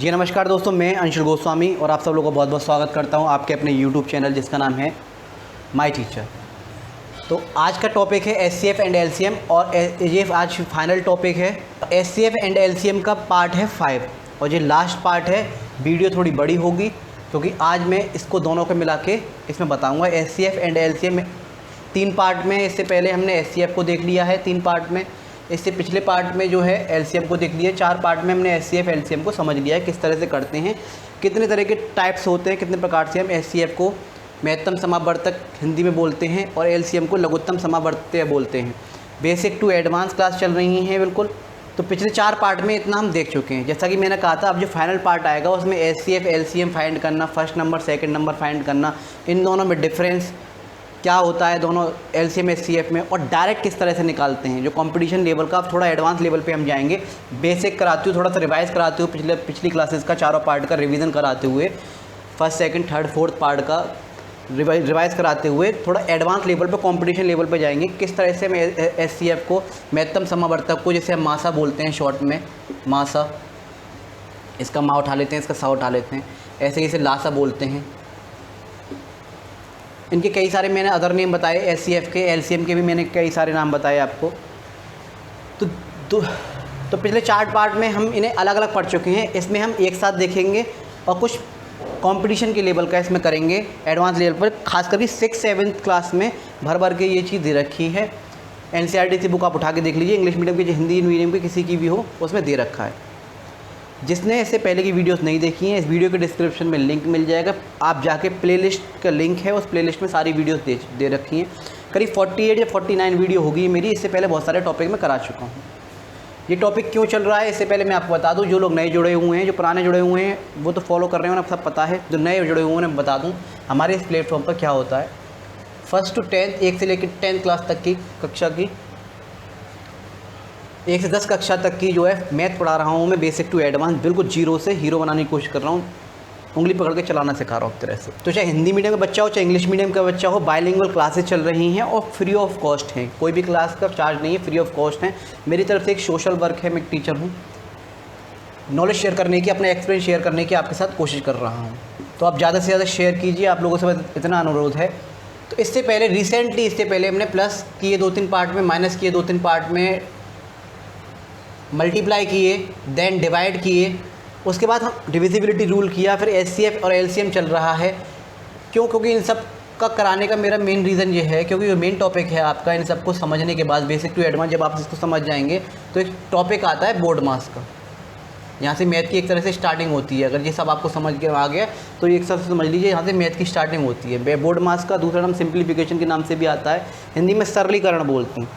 जी नमस्कार दोस्तों, मैं अंशुल गोस्वामी और आप सब लोगों का बहुत बहुत स्वागत करता हूं आपके अपने YouTube चैनल जिसका नाम है माय टीचर। तो आज का टॉपिक है SCF एंड LCM और ये आज फाइनल टॉपिक है। SCF एंड LCM का पार्ट है 5 और ये लास्ट पार्ट है। वीडियो थोड़ी बड़ी होगी क्योंकि आज मैं इसको दोनों को मिला के इसमें बताऊँगा। SCF एंड LCM 3 पार्ट में, इससे पहले हमने SCF को देख लिया है 3 पार्ट में, इससे पिछले पार्ट में जो है LCM को देख लिया। 4 पार्ट में हमने SCF LCM को समझ लिया है किस तरह से करते हैं, कितने तरह के टाइप्स होते हैं, कितने प्रकार से हम SCF को महत्तम समावर्तक हिंदी में बोलते हैं और LCM को लघुत्तम समावर्तक बोलते हैं। बेसिक टू एडवांस क्लास चल रही हैं बिल्कुल। तो पिछले 4 पार्ट में इतना हम देख चुके हैं। जैसा कि मैंने कहा था, अब जो फाइनल पार्ट आएगा उसमें SCF LCM फाइंड करना, first number second number find करना, इन दोनों में डिफरेंस क्या होता है दोनों LCM SCF में, और डायरेक्ट किस तरह से निकालते हैं। जो कंपटीशन लेवल का, अब थोड़ा एडवांस लेवल पे हम जाएंगे। बेसिक कराते हुए, थोड़ा सा रिवाइज़ कराते हुए, पिछली क्लासेस का चारों पार्ट का रिवीजन कराते हुए, first second third fourth part का रिवाइज़ कराते हुए थोड़ा एडवांस लेवल पे, कंपटीशन लेवल पे जाएंगे। किस तरह से हम SCF को, महत्तम समावर्तक को, जैसे हम मासा बोलते हैं शॉर्ट में, मासा, इसका मा उठा लेते हैं, इसका सा उठा लेते हैं, ऐसे ही इसे लासा बोलते हैं। इनके कई सारे मैंने अदर नेम बताए, SCF के, LCM के भी मैंने कई सारे नाम बताए आपको। तो पिछले 4 पार्ट में हम इन्हें अलग अलग पढ़ चुके हैं। इसमें हम एक साथ देखेंगे और कुछ कंपटीशन के लेवल का इसमें करेंगे एडवांस लेवल पर। खास करके 6-7 क्लास में भर भर के ये चीज़ दे रखी है। NCERT की बुक आप उठा के देख लीजिए, इंग्लिश मीडियम की, हिंदी मीडियम की, किसी की भी हो, उसमें दे रखा है। जिसने इससे पहले की वीडियोस नहीं देखी हैं, इस वीडियो के डिस्क्रिप्शन में लिंक मिल जाएगा, आप जाके प्लेलिस्ट का लिंक है, उस प्लेलिस्ट में सारी वीडियोस दे रखी हैं। करीब 48 या 49 वीडियो होगी मेरी। इससे पहले बहुत सारे टॉपिक में करा चुका हूँ। ये टॉपिक क्यों चल रहा है इससे पहले मैं आपको बता दूँ। जो लोग नए जुड़े हुए हैं, जो पुराने जुड़े हुए हैं वो तो फॉलो कर रहे हैं, उन्हें सब पता है। जो नए जुड़े हुए हैं उन्हें बता दूँ हमारे इस प्लेटफॉर्म पर क्या होता है। 1st to 10th, 1 से लेकर 10th क्लास तक की कक्षा की, 1 से 10 कक्षा तक की जो है मैथ पढ़ा रहा हूँ मैं, बेसिक टू एडवांस, बिल्कुल जीरो से हीरो बनाने की कोशिश कर रहा हूँ। उंगली पकड़ के चलाना सिखा रहा हूँ तरह से। तो चाहे हिंदी मीडियम का बच्चा हो, चाहे इंग्लिश मीडियम का बच्चा हो, बाइलिंगुअल क्लासेस चल रही हैं और फ्री ऑफ कॉस्ट हैं। कोई भी क्लास का चार्ज नहीं है, फ्री ऑफ कॉस्ट है। मेरी तरफ से एक सोशल वर्क है, मैं एक टीचर हूँ। नॉलेज शेयर करने की, अपना एक्सपीरियंस शेयर करने की आपके साथ कोशिश कर रहा हूँ। तो आप ज़्यादा से ज़्यादा शेयर कीजिए, आप लोगों से इतना अनुरोध है। तो इससे पहले रिसेंटली, इससे पहले हमने प्लस किए 2-3 पार्ट में, माइनस किए 2-3 पार्ट में, मल्टीप्लाई किए, देन डिवाइड किए, उसके बाद हम डिविजिबिलिटी रूल किया, फिर SCF और LCM चल रहा है। क्योंकि इन सब का कराने का मेरा मेन रीज़न ये है क्योंकि ये मेन टॉपिक है आपका। इन सबको समझने के बाद, बेसिक टू एडवांस, जब आप इसको समझ जाएंगे तो एक टॉपिक आता है बोर्ड मास का। यहाँ से मैथ की एक तरह से स्टार्टिंग होती है। अगर ये सब आपको समझ के आ गया तो एक सब समझ लीजिए, यहाँ से मैथ की स्टार्टिंग होती है। बोर्ड मास का दूसरा नाम सिंप्लीफिकेशन के नाम से भी आता है, हिंदी में सरलीकरण बोलते हैं।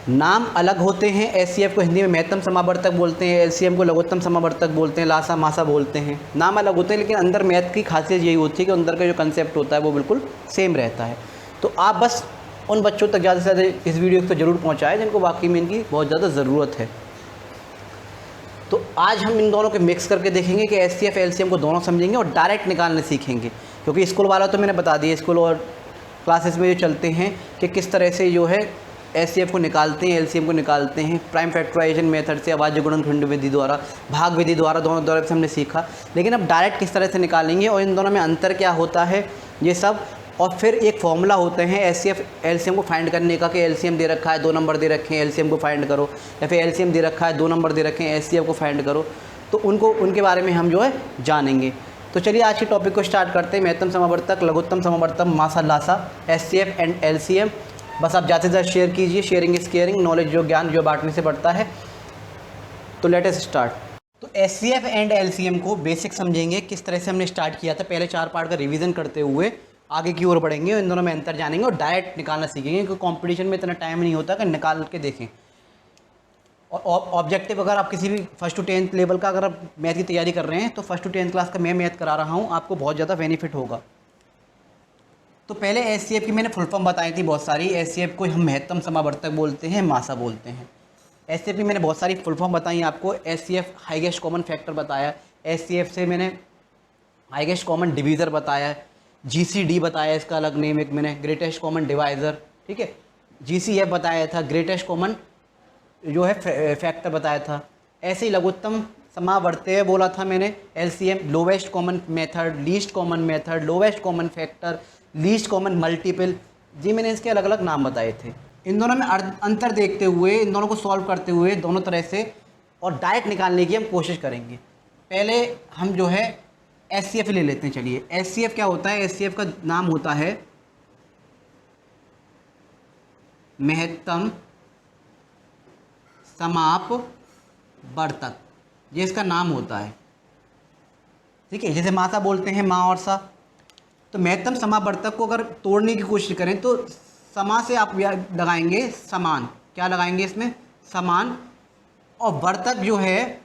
नाम अलग होते हैं। SCF को हिंदी में महत्तम समावर्तक बोलते हैं, LCM को लघुत्तम समावर्तक बोलते हैं, लासा मासा बोलते हैं। नाम अलग होते हैं लेकिन अंदर मैथ की खासियत यही होती है कि अंदर का जो कंसेप्ट होता है वो बिल्कुल सेम रहता है। तो आप बस उन बच्चों तक ज़्यादा से ज़्यादा इस वीडियो को ज़रूर पहुँचाएँ जिनको वाकई में इनकी बहुत ज़्यादा ज़रूरत है। तो आज हम इन दोनों को मिक्स करके देखेंगे कि SCF LCM को दोनों समझेंगे और डायरेक्ट निकालने सीखेंगे। क्योंकि स्कूल वाला तो मैंने बता दिया, स्कूल और क्लासेस में जो चलते हैं कि किस तरह से जो है SCF को निकालते हैं, LCM को निकालते हैं, प्राइम फैक्टराइजेशन मेथड से, अभाज्य गुणनखंड विधि द्वारा, भाग विधि द्वारा, दोनों द्वारा से हमने सीखा। लेकिन अब डायरेक्ट किस तरह से निकालेंगे और इन दोनों में अंतर क्या होता है, ये सब। और फिर एक फॉर्मूला होते हैं SCF LCM को फाइंड करने का कि LCM दे रखा है 2 नंबर दे रखे हैं, LCM को फाइंड करो, या फिर LCM दे रखा है 2 नंबर दे रखे हैं, SCF को फाइंड करो। तो उनके बारे में हम जो है जानेंगे। तो चलिए आज के टॉपिक को स्टार्ट करते हैं। महत्तम समावर्तक, लघुत्तम समावर्तक, मासा लासा, SCF एंड LCM। बस आप ज़्यादा से ज़्यादा शेयर कीजिए, शेयरिंग इज केयरिंग, नॉलेज जो ज्ञान जो बांटने से बढ़ता है। तो लेट अस स्टार्ट। तो SCF एंड LCM को बेसिक समझेंगे, किस तरह से हमने स्टार्ट किया था। पहले 4 पार्ट का रिवीजन करते हुए आगे की ओर बढ़ेंगे, इन दोनों में अंतर जानेंगे और डायरेक्ट निकालना सीखेंगे क्योंकि कंपटीशन में इतना टाइम नहीं होता कि निकाल के देखें। और ऑब्जेक्टिव, अगर आप किसी भी 1st to 10th लेवल का अगर आप मैथ की तैयारी कर रहे हैं तो 1st to 10th क्लास का मैं मैथ करा रहा हूँ, आपको बहुत ज़्यादा बेनिफिट होगा। तो पहले SCF की मैंने फुल फॉर्म बताई थी बहुत सारी। SCF को हम महत्तम समावर्तक बोलते हैं, मासा बोलते हैं। SCF की मैंने बहुत सारी फुल फॉर्म बताई आपको। SCF हाईएस्ट कॉमन फैक्टर बताया, SCF से मैंने हाईएस्ट कॉमन डिवीज़र बताया, GCD बताया, इसका अलग नेम एक मैंने, ग्रेटेस्ट कॉमन डिवाइज़र, ठीक है, GCF बताया था, ग्रेटेस्ट कॉमन जो है फैक्टर बताया था। ऐसे ही लघुत्तम समावर्तेय बोला था मैंने, LCM lowest common method, least common method, lowest common factor, least common multiple, जी मैंने इसके अलग अलग नाम बताए थे। इन दोनों में अंतर देखते हुए, इन दोनों को सॉल्व करते हुए दोनों तरह से और डायरेक्ट निकालने की हम कोशिश करेंगे। पहले हम जो है एचसीएफ ले लेते हैं। चलिए, एचसीएफ क्या होता है? एचसीएफ का नाम होता है महत्तम समापवर्तक, ये इसका नाम होता है। ठीक है, जैसे मासा बोलते हैं माँ और सा, तो महत्तम समापवर्तक को अगर तोड़ने की कोशिश करें तो समा से आप लगाएंगे समान, क्या लगाएंगे इसमें? समान, और वर्तक जो है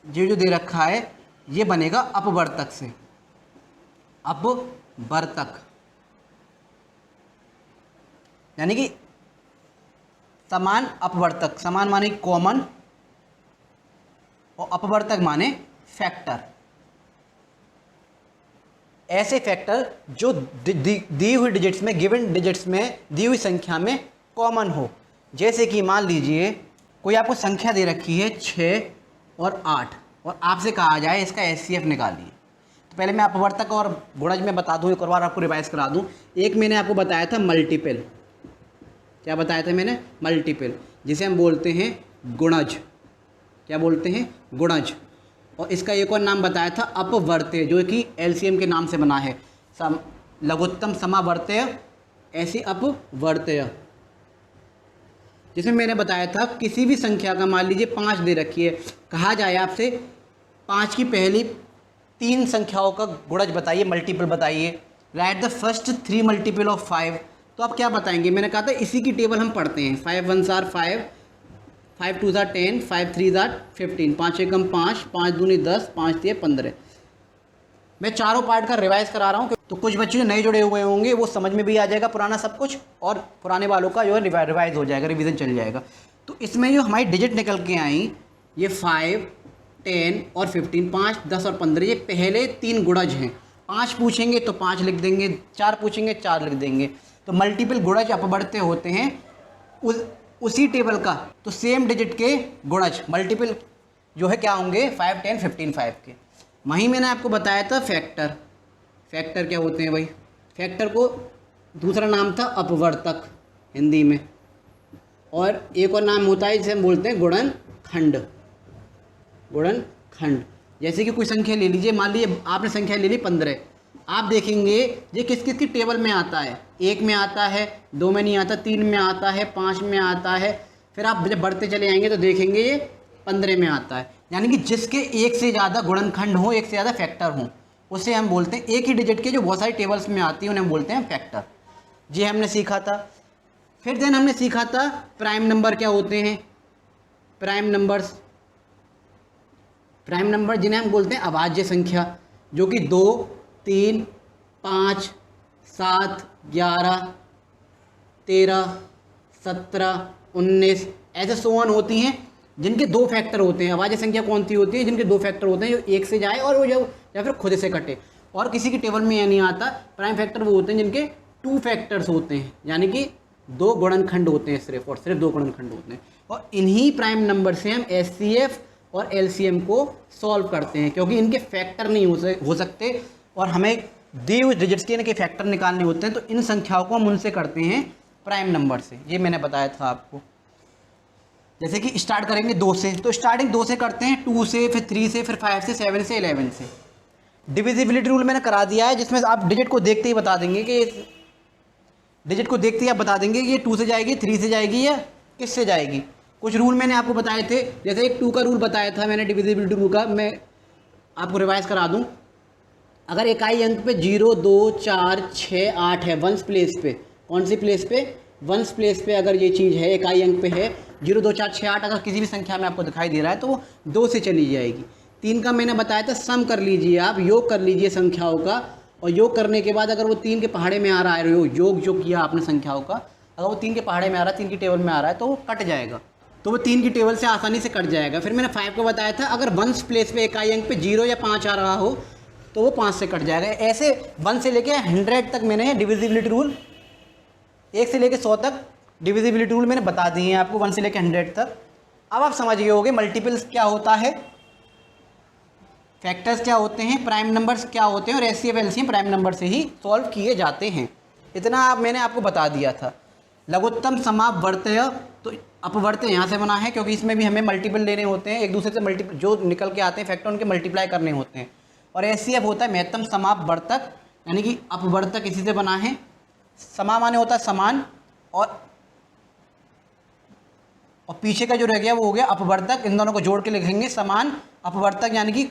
ये जो दे रखा है ये बनेगा अपवर्तक से, अपवर्तक, यानी कि समान अपवर्तक, समान माने कॉमन और अपवर्तक माने फैक्टर। ऐसे फैक्टर जो दी हुई डिजिट्स में, गिवन डिजिट्स में, दी हुई संख्या में कॉमन हो। जैसे कि मान लीजिए कोई आपको संख्या दे रखी है 6 और 8 और आपसे कहा जाए इसका एचसीएफ निकालिए। तो पहले मैं अपवर्तक और गुणज में बता दूं, एक और बार आपको रिवाइज करा दूं। एक मैंने आपको बताया था मल्टीपल, क्या बताया था मैंने? मल्टीपल, जिसे हम बोलते हैं गुणज। क्या बोलते हैं? गुणज। और इसका एक और नाम बताया था अपवर्त्य, जो कि एलसीएम के नाम से बना है, लघुत्तम समावर्त्य, ऐसी अपवर्त्य। जिसमें मैंने बताया था किसी भी संख्या का, मान लीजिए 5 दे रखी है, कहा जाए आपसे 5 की पहली 3 संख्याओं का गुणज बताइए, मल्टीपल बताइए, right the first 3 multiple of 5, तो आप क्या बताएंगे? मैंने कहा था इसी की टेबल हम पढ़ते हैं। 5 1 आर 5, 5 2 आर 10, 5 3 आर 15, 5 एकम 5, 5 दूनी 10, 5 3 15। मैं चारों पार्ट का रिवाइज करा रहा हूँ, तो कुछ बच्चे जो नए जुड़े हुए होंगे वो समझ में भी आ जाएगा पुराना सब कुछ, और पुराने वालों का जो है रिवाइज हो जाएगा, रिवीजन चल जाएगा। तो इसमें जो हमारी डिजिट निकल के आई, ये 5, 10 और 15, 5, 10 और 15, ये पहले 3 गुणज हैं। 5 पूछेंगे तो 5 लिख देंगे, 4 पूछेंगे 4 लिख देंगे। तो मल्टीपल गुणज अपवर्त्य होते हैं उसी टेबल का, तो सेम डिजिट के गुणज मल्टीपल जो है क्या होंगे? 5, 10, 15, 5 के। वहीं मैंने आपको बताया था फैक्टर। फैक्टर क्या होते हैं भाई? फैक्टर को दूसरा नाम था अपवर्तक हिंदी में, और एक और नाम होता है जिसे हम बोलते हैं गुणनखंड। गुणनखंड, जैसे कि कोई संख्या ले लीजिए, मान लीजिए आपने संख्या ले ली 15, आप देखेंगे ये किस किस की टेबल में आता है। 1 में आता है, 2 में नहीं आता, 3 में आता है, 5 में आता है, फिर आप जब बढ़ते चले जाएंगे तो देखेंगे ये 15 में आता है। यानी कि जिसके एक से ज़्यादा गुणनखंड हो, एक से ज़्यादा फैक्टर हों, उसे हम बोलते हैं, एक ही डिजिट के जो बहुत सारी टेबल्स में आती है उन्हें हम बोलते हैं फैक्टर। ये हमने सीखा था। फिर देन हमने सीखा था प्राइम नंबर क्या होते हैं। प्राइम नंबर्स, प्राइम नंबर जिन्हें हम बोलते हैं अभाज्य संख्या, जो कि 2, 3, 5, 7, 11, 13, 17, 19 ऐसे सोवन होती हैं जिनके 2 फैक्टर होते हैं। अभाज्य संख्या कौन सी होती है? जिनके 2 फैक्टर होते हैं, जो एक से जाए और वो जो या फिर खुद से कटे। और किसी की टेबल में यह नहीं आता। प्राइम फैक्टर वो होते हैं जिनके 2 फैक्टर्स होते हैं, यानी कि 2 गुणनखंड होते हैं, सिर्फ और सिर्फ 2 गुणनखंड होते हैं। और इन्हीं प्राइम नंबर से हम एचसीएफ और एलसीएम को सॉल्व करते हैं, क्योंकि इनके फैक्टर नहीं हो सकते और हमें दी हुई डिजिट्स के इनके फैक्टर निकालने होते हैं, तो इन संख्याओं को हम उनसे करते हैं प्राइम नंबर से। ये मैंने बताया था आपको। जैसे कि स्टार्ट करेंगे 2 से, तो स्टार्टिंग 2 से करते हैं, 2 से, फिर 3 से, फिर 5 से, 7 से, 11 से। डिविजिबिलिटी रूल मैंने करा दिया है, जिसमें आप डिजिट को देखते ही बता देंगे कि डिजिट को देखते ही आप बता देंगे कि ये 2 से जाएगी, 3 से जाएगी या किससे जाएगी। कुछ रूल मैंने आपको बताए थे, जैसे एक 2 का रूल बताया था मैंने डिविजिबिलिटी रूल का, मैं आपको रिवाइज करा दूँ। अगर इकाई अंक पे 0, 2, 4, 6, 8 है वंस प्लेस पे, कौन सी प्लेस पे? वंस प्लेस पे अगर ये चीज़ है, इकाई अंक पे है 0, 2, 4, 6, 8, अगर किसी भी संख्या में आपको दिखाई दे रहा है तो वो 2 से चली जाएगी। 3 का मैंने बताया था सम कर लीजिए, आप योग कर लीजिए संख्याओं का, और योग करने के बाद अगर वो 3 के पहाड़े में आ रहा है, योग जो किया आपने संख्याओं का, अगर वो 3 के पहाड़े में आ रहा है, 3 की टेबल में आ रहा है, तो वो कट जाएगा, तो वो 3 की टेबल से आसानी से कट जाएगा। फिर मैंने 5 को बताया था, अगर वंस प्लेस पे इकाई अंक पे 0 या 5 आ रहा हो तो वो 5 से कट जाएगा। ऐसे 1 से लेके 100 तक मैंने डिविजिबिलिटी रूल, 1 से लेके 100 तक डिविजिबिलिटी रूल मैंने बता दिए हैं आपको, 1 से लेके 100 तक। अब आप समझ गए होंगे मल्टीपल्स क्या होता है, फैक्टर्स क्या होते हैं, प्राइम नंबर्स क्या होते हैं, और एचसीएफ एलसीएम प्राइम नंबर से ही सॉल्व किए जाते हैं। इतना मैंने आपको बता दिया था। लघुत्तम समापवर्तय, तो अपवर्तय यहाँ से बना है क्योंकि इसमें भी हमें मल्टीपल लेने होते हैं, एक दूसरे से मल्टीपल जो निकल के आते हैं फैक्टर उनके मल्टीप्लाई करने होते हैं। और एचसीएफ होता है महत्तम समापवर्तक, यानी कि अपवर्तक इसी से बना है। समा माने होता है समान, और पीछे का जो रह गया वो हो गया अपवर्तक। इन दोनों को जोड़ के लिखेंगे समान अपवर्तक, यानी कि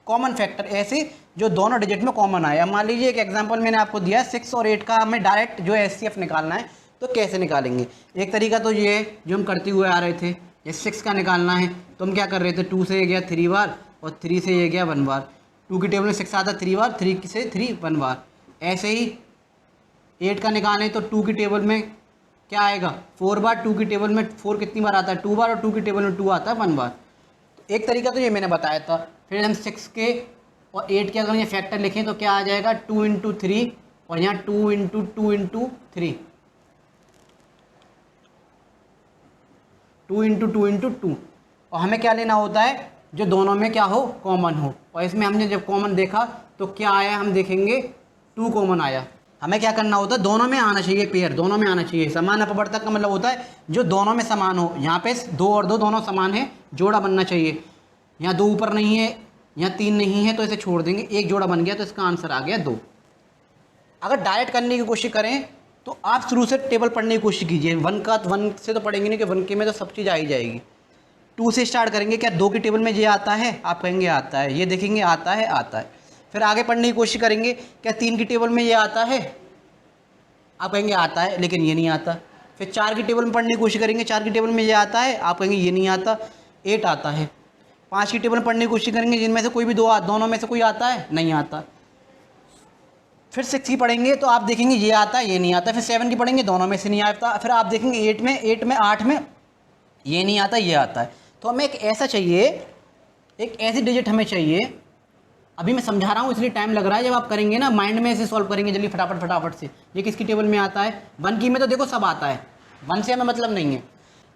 कॉमन फैक्टर, ऐसे जो दोनों डिजिट में कॉमन आया। मान लीजिए एक एग्जांपल मैंने आपको दिया 6 और 8 का, हमें डायरेक्ट जो एचसीएफ निकालना है तो कैसे निकालेंगे। एक तरीका तो ये है जो हम करते हुए आ रहे थे, ये 6 का निकालना है तो हम क्या कर रहे थे, 2 से ये गया 3 बार और 3 से ये गया 1 बार। 2 की टेबल में 6 आता 3 बार, 3 से 3 1 बार। ऐसे ही 8 का निकालें तो 2 की टेबल में क्या आएगा 4 बार, 2 की टेबल में 4 कितनी बार आता है 2 बार, और 2 की टेबल में 2 आता है 1 बार। तो एक तरीका तो ये मैंने बताया था। फिर हम 6 के और 8 के अगर ये फैक्टर लिखें तो क्या आ जाएगा 2 × 3, और यहाँ 2 × 2 × 3, 2 × 2 × 2। और हमें क्या लेना होता है, जो दोनों में क्या हो कॉमन हो। और इसमें हमने जब कॉमन देखा तो क्या आया, हम देखेंगे 2 कॉमन आया। हमें क्या करना होता है, दोनों में आना चाहिए पेयर, दोनों में आना चाहिए। समान अपवर्तक का मतलब होता है जो दोनों में समान हो। यहाँ पे 2 और 2 दोनों समान है, जोड़ा बनना चाहिए। यहाँ 2 ऊपर नहीं है, यहाँ 3 नहीं है, तो इसे छोड़ देंगे, एक जोड़ा बन गया तो इसका आंसर आ गया 2। अगर डायरेक्ट करने की कोशिश करें तो आप शुरू से टेबल पढ़ने की कोशिश कीजिए। 1 से तो पढ़ेंगे नहीं कि 1 के में तो सब चीज़ आ ही जाएगी। 2 से स्टार्ट करेंगे, क्या 2 की टेबल में ये आता है, आप कहेंगे आता है, ये देखेंगे आता है आता है। फिर आगे पढ़ने की कोशिश करेंगे, क्या 3 की टेबल में ये आता है, आप कहेंगे आता है लेकिन ये नहीं आता। फिर 4 की टेबल में पढ़ने की कोशिश करेंगे, 4 की टेबल में ये आता है, आप कहेंगे ये नहीं आता। 8 आता है। 5 की टेबल में पढ़ने की कोशिश करेंगे, जिनमें से कोई भी दोनों में से कोई आता है, नहीं आता। फिर 6 की पढ़ेंगे तो आप देखेंगे ये आता है, ये नहीं आता। फिर 7 की पढ़ेंगे, दोनों में से नहीं आता। फिर आप देखेंगे 8 में ये नहीं आता, ये आता है। तो हमें एक ऐसा चाहिए, एक ऐसी डिजिट हमें चाहिए। अभी मैं समझा रहा हूँ इसलिए टाइम लग रहा है, जब आप करेंगे ना माइंड में ऐसे सॉल्व करेंगे जल्दी फटाफट से। ये किसकी टेबल में आता है, 1 की में तो देखो सब आता है, 1 से हमें मतलब नहीं है।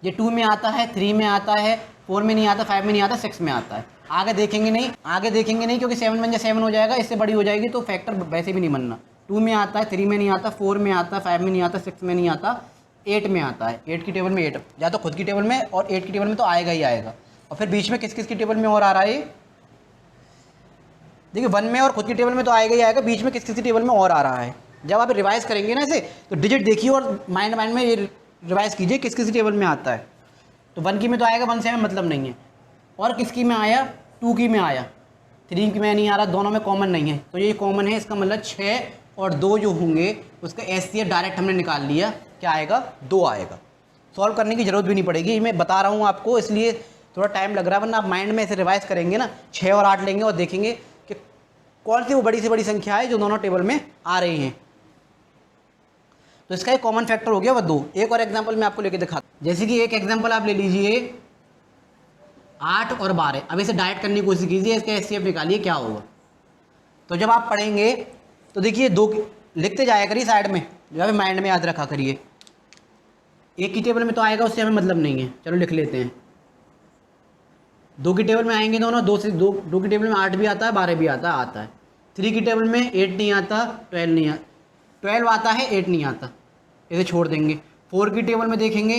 ये 2 में आता है, 3 में आता है, 4 में नहीं आता, 5 में नहीं आता, 6 में आता है। आगे देखेंगे नहीं क्योंकि 7 बन जाए 7 हो जाएगा, इससे बड़ी हो जाएगी तो फैक्टर वैसे भी नहीं बनना। 2 में आता है, 3 में नहीं आता, 4 में आता है, 5 में नहीं आता, 6 में नहीं आता, 8 में आता है। 8 की टेबल में 8 या तो खुद की टेबल में और 8 की टेबल में तो आएगा ही आएगा। और फिर बीच में किस किस की टेबल में और आ रहा है, देखिए 1 में और खुद की टेबल में तो आएगा ही आएगा, बीच में किस किस की टेबल में और आ रहा है। जब आप रिवाइज करेंगे ना इसे तो डिजिट देखिए और माइंड में ये रिवाइज कीजिए किस किस टेबल में आता है। तो 1 की में तो आएगा, 1 से हमें मतलब नहीं है। और किसकी में आया, 2 की में आया, 3 की में नहीं आ रहा, दोनों में कॉमन नहीं है। तो ये कॉमन है, इसका मतलब 6 और 2 जो होंगे उसका एचसीएफ डायरेक्ट हमने निकाल लिया, क्या आएगा 2 आएगा। सॉल्व करने की ज़रूरत भी नहीं पड़ेगी, मैं बता रहा हूँ आपको इसलिए थोड़ा टाइम लग रहा है, वरना आप माइंड में ऐसे रिवाइज करेंगे ना 6 और 8 लेंगे और देखेंगे कि कौन सी वो बड़ी से बड़ी संख्या है जो दोनों टेबल में आ रही हैं। तो इसका एक कॉमन फैक्टर हो गया वो 2। एक और एग्जांपल मैं आपको लेके दिखाता हूँ। जैसे कि एक एग्जांपल आप ले लीजिए 8 और 12। अब इसे डायरेक्ट करने की कोशिश कीजिए, इसका एचसीएफ निकालिए क्या होगा। तो जब आप पढ़ेंगे तो देखिए 2 लिखते जाया करिए साइड में, जो है माइंड में याद रखा करिए। 1 की टेबल में तो आएगा, उससे हमें मतलब नहीं है, चलो लिख लेते हैं। 2 की टेबल में आएंगे दोनों, 2 की टेबल में 8 भी आता है, 12 भी आता है। 3 की टेबल में 8 नहीं आता, 12 नहीं आता, 12 आता है, 8 नहीं आता, इसे छोड़ देंगे। 4 की टेबल में देखेंगे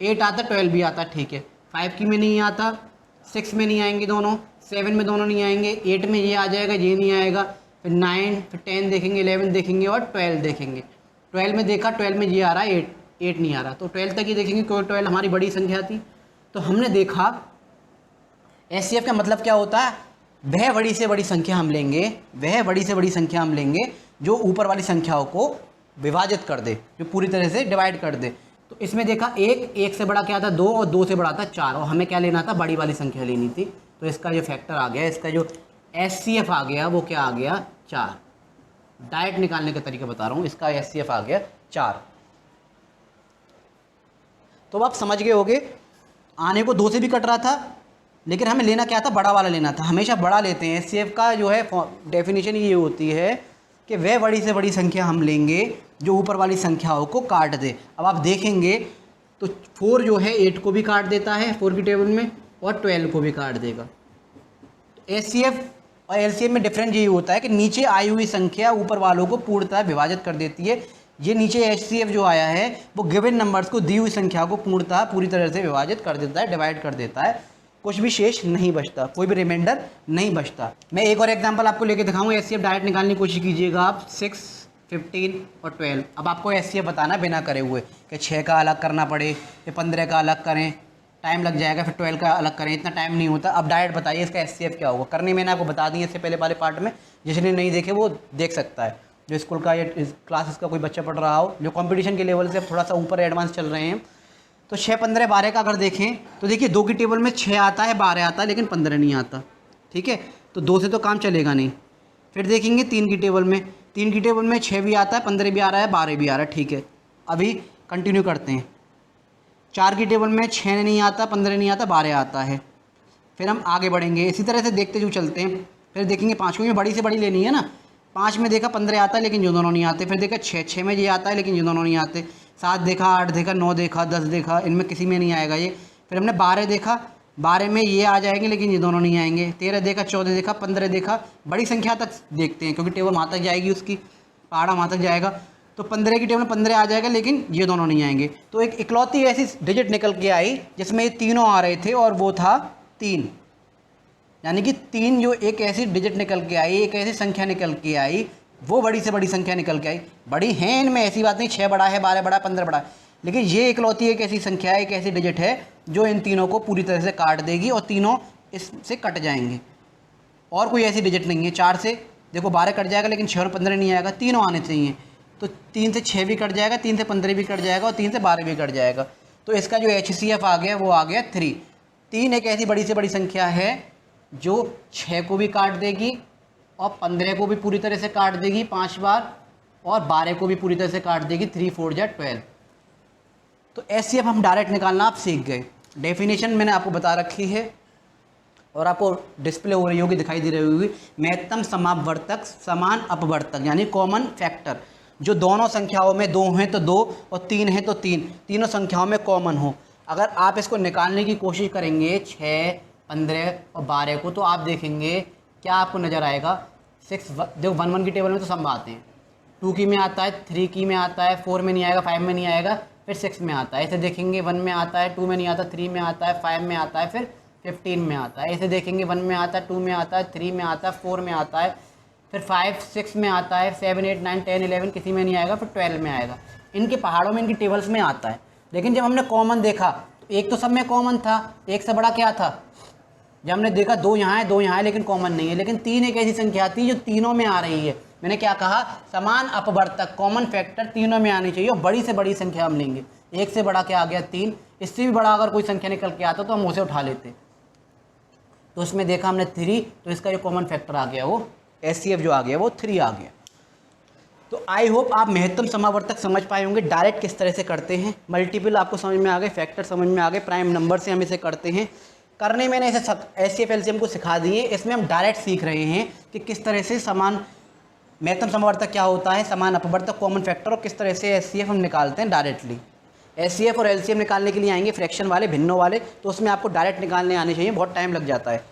8 आता, 12 भी आता, ठीक है। 5 की में नहीं आता, 6 में नहीं आएंगे दोनों, 7 में दोनों नहीं आएंगे, 8 में ये आ जाएगा, ये नहीं आएगा। फिर 9, फिर 10 देखेंगे, 11 देखेंगे और 12 देखेंगे। 12 में देखा, 12 में ये आ रहा है, 8 नहीं आ रहा, तो 12 तक ही देखेंगे क्योंकि 12 हमारी बड़ी संख्या थी। तो हमने देखा एचसीएफ का मतलब क्या होता है, वह बड़ी से बड़ी संख्या हम लेंगे, जो ऊपर वाली संख्याओं को विभाजित कर दे, जो पूरी तरह से डिवाइड कर दे। तो इसमें देखा 1 से बड़ा क्या था 2 और 2 से बड़ा था 4, और हमें क्या लेना था, बड़ी वाली संख्या लेनी थी। तो इसका जो फैक्टर आ गया, इसका जो एचसीएफ आ गया वो क्या आ गया 4। डायरेक्ट निकालने का तरीका बता रहा हूँ, इसका एचसीएफ आ गया 4। तो आप समझ गए होगे, आने को 2 से भी कट रहा था लेकिन हमें लेना क्या था, बड़ा वाला लेना था। हमेशा बड़ा लेते हैं। एचसीएफ का जो है डेफिनेशन ये होती है कि वह बड़ी से बड़ी संख्या हम लेंगे जो ऊपर वाली संख्याओं को काट दे। अब आप देखेंगे तो 4 जो है 8 को भी काट देता है 4 की टेबल में, और 12 को भी काट देगा। HCF और LCM में डिफरेंस यही होता है कि नीचे आई हुई संख्या ऊपर वालों को पूर्णतः विभाजित कर देती है। ये नीचे HCF जो आया है वो गिवन नंबर्स को, दी हुई संख्या को पूर्णतः पूरी तरह से विभाजित कर देता है, डिवाइड कर देता है, कुछ भी शेष नहीं बचता, कोई भी रिमाइंडर नहीं बचता। मैं एक और एग्जांपल आपको लेके दिखाऊंगा। HCF डायरेक्ट निकालने की कोशिश कीजिएगा आप, 6, 15 और 12। अब आपको HCF बताना बिना करे हुए कि 6 का अलग करना पड़े, फिर 15 का अलग करें, टाइम लग जाएगा, फिर 12 का अलग करें, इतना टाइम नहीं होता। अब डायरेक्ट बताइए इसका HCF क्या होगा। करने मैंने आपको बता दी इससे पहले वाले पार्ट में, जिसने नहीं देखे वो देख सकता है, जो स्कूल का या क्लासेस का कोई बच्चा पढ़ रहा हो, जो कंपटीशन के लेवल से अब थोड़ा सा ऊपर एडवांस चल रहे हैं। तो 6, 15, 12 का अगर देखें तो देखिए 2 की टेबल में 6 आता है, 12 आता है, लेकिन 15 नहीं आता। ठीक है, तो 2 से तो काम चलेगा नहीं। फिर देखेंगे 3 की टेबल में, 3 की टेबल में 6 भी आता है, 15 भी आ रहा है, 12 भी आ रहा है। ठीक है, अभी कंटिन्यू करते हैं। 4 की टेबल में 6 नहीं आता, 15 नहीं आता, 12 आता है। फिर हम आगे बढ़ेंगे, इसी तरह से देखते हुए चलते हैं। फिर देखेंगे 5 को, बड़ी से बड़ी लेनी है ना। 5 में देखा 15 आता है, लेकिन ये दोनों नहीं आते। फिर देखा 6 में ये आता है, लेकिन ये दोनों नहीं आते। 7 देखा, 8 देखा, 9 देखा, 10 देखा, इनमें किसी में नहीं आएगा ये। फिर हमने 12 देखा, 12 में ये आ जाएंगे, लेकिन ये दोनों नहीं आएंगे। 13 देखा, 14 देखा, 15 देखा, बड़ी संख्या तक देखते हैं क्योंकि टेबल वहाँ तक जाएगी, उसकी पहाड़ा वहाँ तक जाएगा। तो 15 की टेबल में 15 आ जाएगा, लेकिन ये दोनों नहीं आएंगे। तो एक इकलौती ऐसी डिजिट निकल के आई जिसमें ये तीनों आ रहे थे, और वो था 3। यानी कि 3 जो एक ऐसी डिजिट निकल के आई, एक ऐसी संख्या निकल के आई, वो बड़ी से बड़ी संख्या निकल के आई। बड़ी हैं इनमें, ऐसी बात नहीं 6 बड़ा है, 12 बड़ा है, 15 बड़ा है, लेकिन ये इकलौती एक ऐसी संख्या है, एक ऐसी डिजिट है जो इन तीनों को पूरी तरह से काट देगी, और तीनों इससे कट जाएंगे। और कोई ऐसी डिजिट नहीं है। 4 से देखो 12 कट जाएगा, लेकिन 6 और 15 नहीं आएगा, तीनों आने चाहिए। तो 3 से 6 भी कट जाएगा, 3 से 15 भी कट जाएगा, और 3 से 12 भी कट जाएगा। तो इसका जो HCF आ गया वो आ गया 3। 3 एक ऐसी बड़ी से बड़ी संख्या है जो 6 को भी काट देगी, और 15 को भी पूरी तरह से काट देगी 5 बार, और 12 को भी पूरी तरह से काट देगी। 3, 4 जा 12। तो HCF हम डायरेक्ट निकालना आप सीख गए। डेफिनेशन मैंने आपको बता रखी है, और आपको डिस्प्ले हो रही होगी, दिखाई दे रही होगी। महत्तम समापवर्तक समान अपवर्तक, यानी कॉमन फैक्टर, जो दोनों संख्याओं में 2 हैं तो 2, और 3 हैं तो 3, तीनों संख्याओं में कॉमन हो। अगर आप इसको निकालने की कोशिश करेंगे 6, 15 और 12 को, तो आप देखेंगे क्या आपको नज़र आएगा। 6 देखो 1, 1 की टेबल में तो सब आते हैं, 2 की में आता है, 3 की में आता है, 4 में नहीं आएगा, 5 में नहीं आएगा, फिर 6 में आता है। ऐसे देखेंगे 1 में आता है, 2 में नहीं आता, 3 में आता है, 5 में आता है, फिर 15 में आता है। ऐसे देखेंगे 1 में आता है, 2 में आता है, 3 में आता है, 4 में आता है, फिर 5, 6 में आता है, 7, 8, 9, 10, 11 किसी में नहीं आएगा, फिर 12 में आएगा। इनके पहाड़ों में, इनकी टेबल्स में आता है। लेकिन जब हमने कॉमन देखा तो एक तो सब में कॉमन था, एक से बड़ा क्या था। जब हमने देखा 2 यहाँ है, 2 यहाँ है, लेकिन कॉमन नहीं है। लेकिन 3 एक ऐसी संख्या थी जो तीनों में आ रही है। मैंने क्या कहा, समान अपवर्तक, कॉमन फैक्टर तीनों में आनी चाहिए, और बड़ी से बड़ी संख्या हम लेंगे। एक से बड़ा क्या आ गया 3, इससे भी बड़ा अगर कोई संख्या निकल के आता तो हम उसे उठा लेते। तो उसमें देखा हमने 3, तो इसका जो कॉमन फैक्टर आ गया वो HCF जो आ गया वो 3 आ गया। तो आई होप आप महत्तम समावर्तक समझ पाए होंगे, डायरेक्ट किस तरह से करते हैं। मल्टीपल आपको समझ में आ गए, फैक्टर समझ में आ गए, प्राइम नंबर से हम इसे करते हैं। करने मैंने इसे HCF LCM को सिखा दिए। इसमें हम डायरेक्ट सीख रहे हैं कि किस तरह से समान महत्तम समावर्तक क्या होता है, समान अपवर्तक, कॉमन फैक्टर, और किस तरह से HCF हम निकालते हैं डायरेक्टली। HCF और LCM निकालने के लिए आएंगे फ्रैक्शन वाले, भिन्नों वाले, तो उसमें आपको डायरेक्ट निकालने आने चाहिए, बहुत टाइम लग जाता है।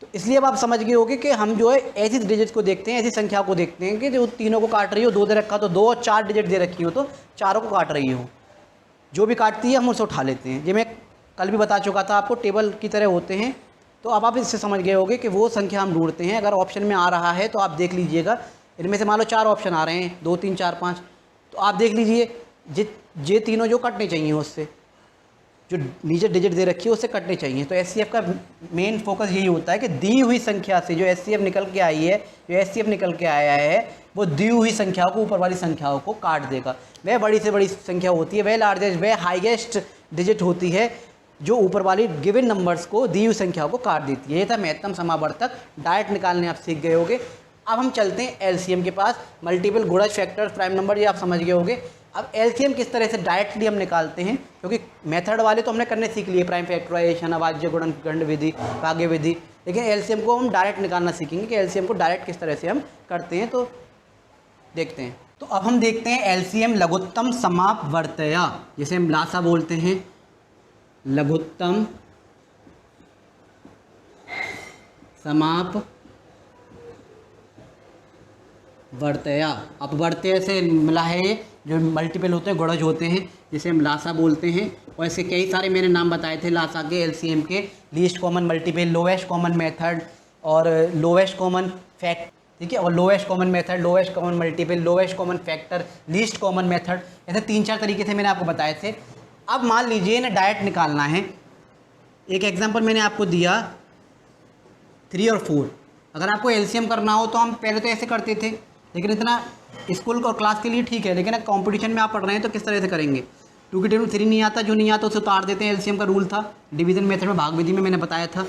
तो इसलिए अब आप समझ गए होगे कि हम जो है ऐसी डिजिट को देखते हैं, ऐसी संख्या को देखते हैं कि जो तीनों को काट रही हो, 2 दे रखा तो 2, और 4 डिजिट दे रखी हो तो चारों को काट रही हो। जो भी काटती है हम उसे उठा लेते हैं। जो मैं कल भी बता चुका था आपको, टेबल की तरह होते हैं। तो अब आप इससे समझ गए होगे कि वो संख्या हम ढूंढते हैं। अगर ऑप्शन में आ रहा है तो आप देख लीजिएगा, इनमें से मान लो 4 ऑप्शन आ रहे हैं, 2, 3, 4, 5, तो आप देख लीजिए ये तीनों जो कटने चाहिए, उससे जो नीचे डिजिट दे रखी है उससे कटने चाहिए। तो HCF का मेन फोकस यही होता है कि दी हुई संख्या से जो HCF निकल के आई है, जो HCF निकल के आया है, वो दी हुई संख्याओं को, ऊपर वाली संख्याओं को काट देगा। वह बड़ी से बड़ी संख्या होती है, वह लार्जेस्ट, वह हाईएस्ट डिजिट होती है जो ऊपर वाली गिवन नंबर्स को, दी हुई संख्याओं को काट देती है। ये था महत्तम समावर्तक। डायरेक्ट निकालने आप सीख गए होगे। अब हम चलते हैं LCM के पास। मल्टीपल, गुणज, फैक्टर, प्राइम नंबर, ये आप समझ गए होगे। अब LCM किस तरह से डायरेक्टली हम निकालते हैं, क्योंकि मेथड वाले तो हमने करने सीख लिए, प्राइम फैक्टराइजेशन, अभाज्य गुणन खंड विधि, भाग्य विधि, लेकिन LCM को हम डायरेक्ट निकालना सीखेंगे कि LCM को डायरेक्ट किस तरह से हम करते हैं। तो देखते हैं। तो अब हम देखते हैं एलसीएम लघुत्तम समापवर्तया, जिसे हम लासा बोलते हैं, लघुत्तम समापवर्तया। अपवर्तय से मिला है ये, जो मल्टीपल होते हैं, गुणज होते हैं, जिसे हम लासा बोलते हैं। और ऐसे कई सारे मैंने नाम बताए थे लासा के, एलसीएम के, least common multiple, lowest common method और लोवेस्ट कॉमन फैक्ट, ठीक है, और lowest common method, lowest common multiple, lowest common factor, least common method, ऐसे 3-4 तरीके से मैंने आपको बताए थे। अब मान लीजिए ना डायरेक्ट निकालना है। एक एग्जांपल मैंने आपको दिया 3 और 4। अगर आपको एलसीएम करना हो तो हम पहले तो ऐसे करते थे, लेकिन इतना स्कूल और क्लास के लिए ठीक है, लेकिन कंपटीशन में आप पढ़ रहे हैं तो किस तरह से करेंगे। 2 की टेबल में 3 नहीं आता, जो नहीं आता उसे उतार देते हैं, एलसीएम का रूल था, डिवीजन मेथड में, भाग विधि में मैंने बताया था।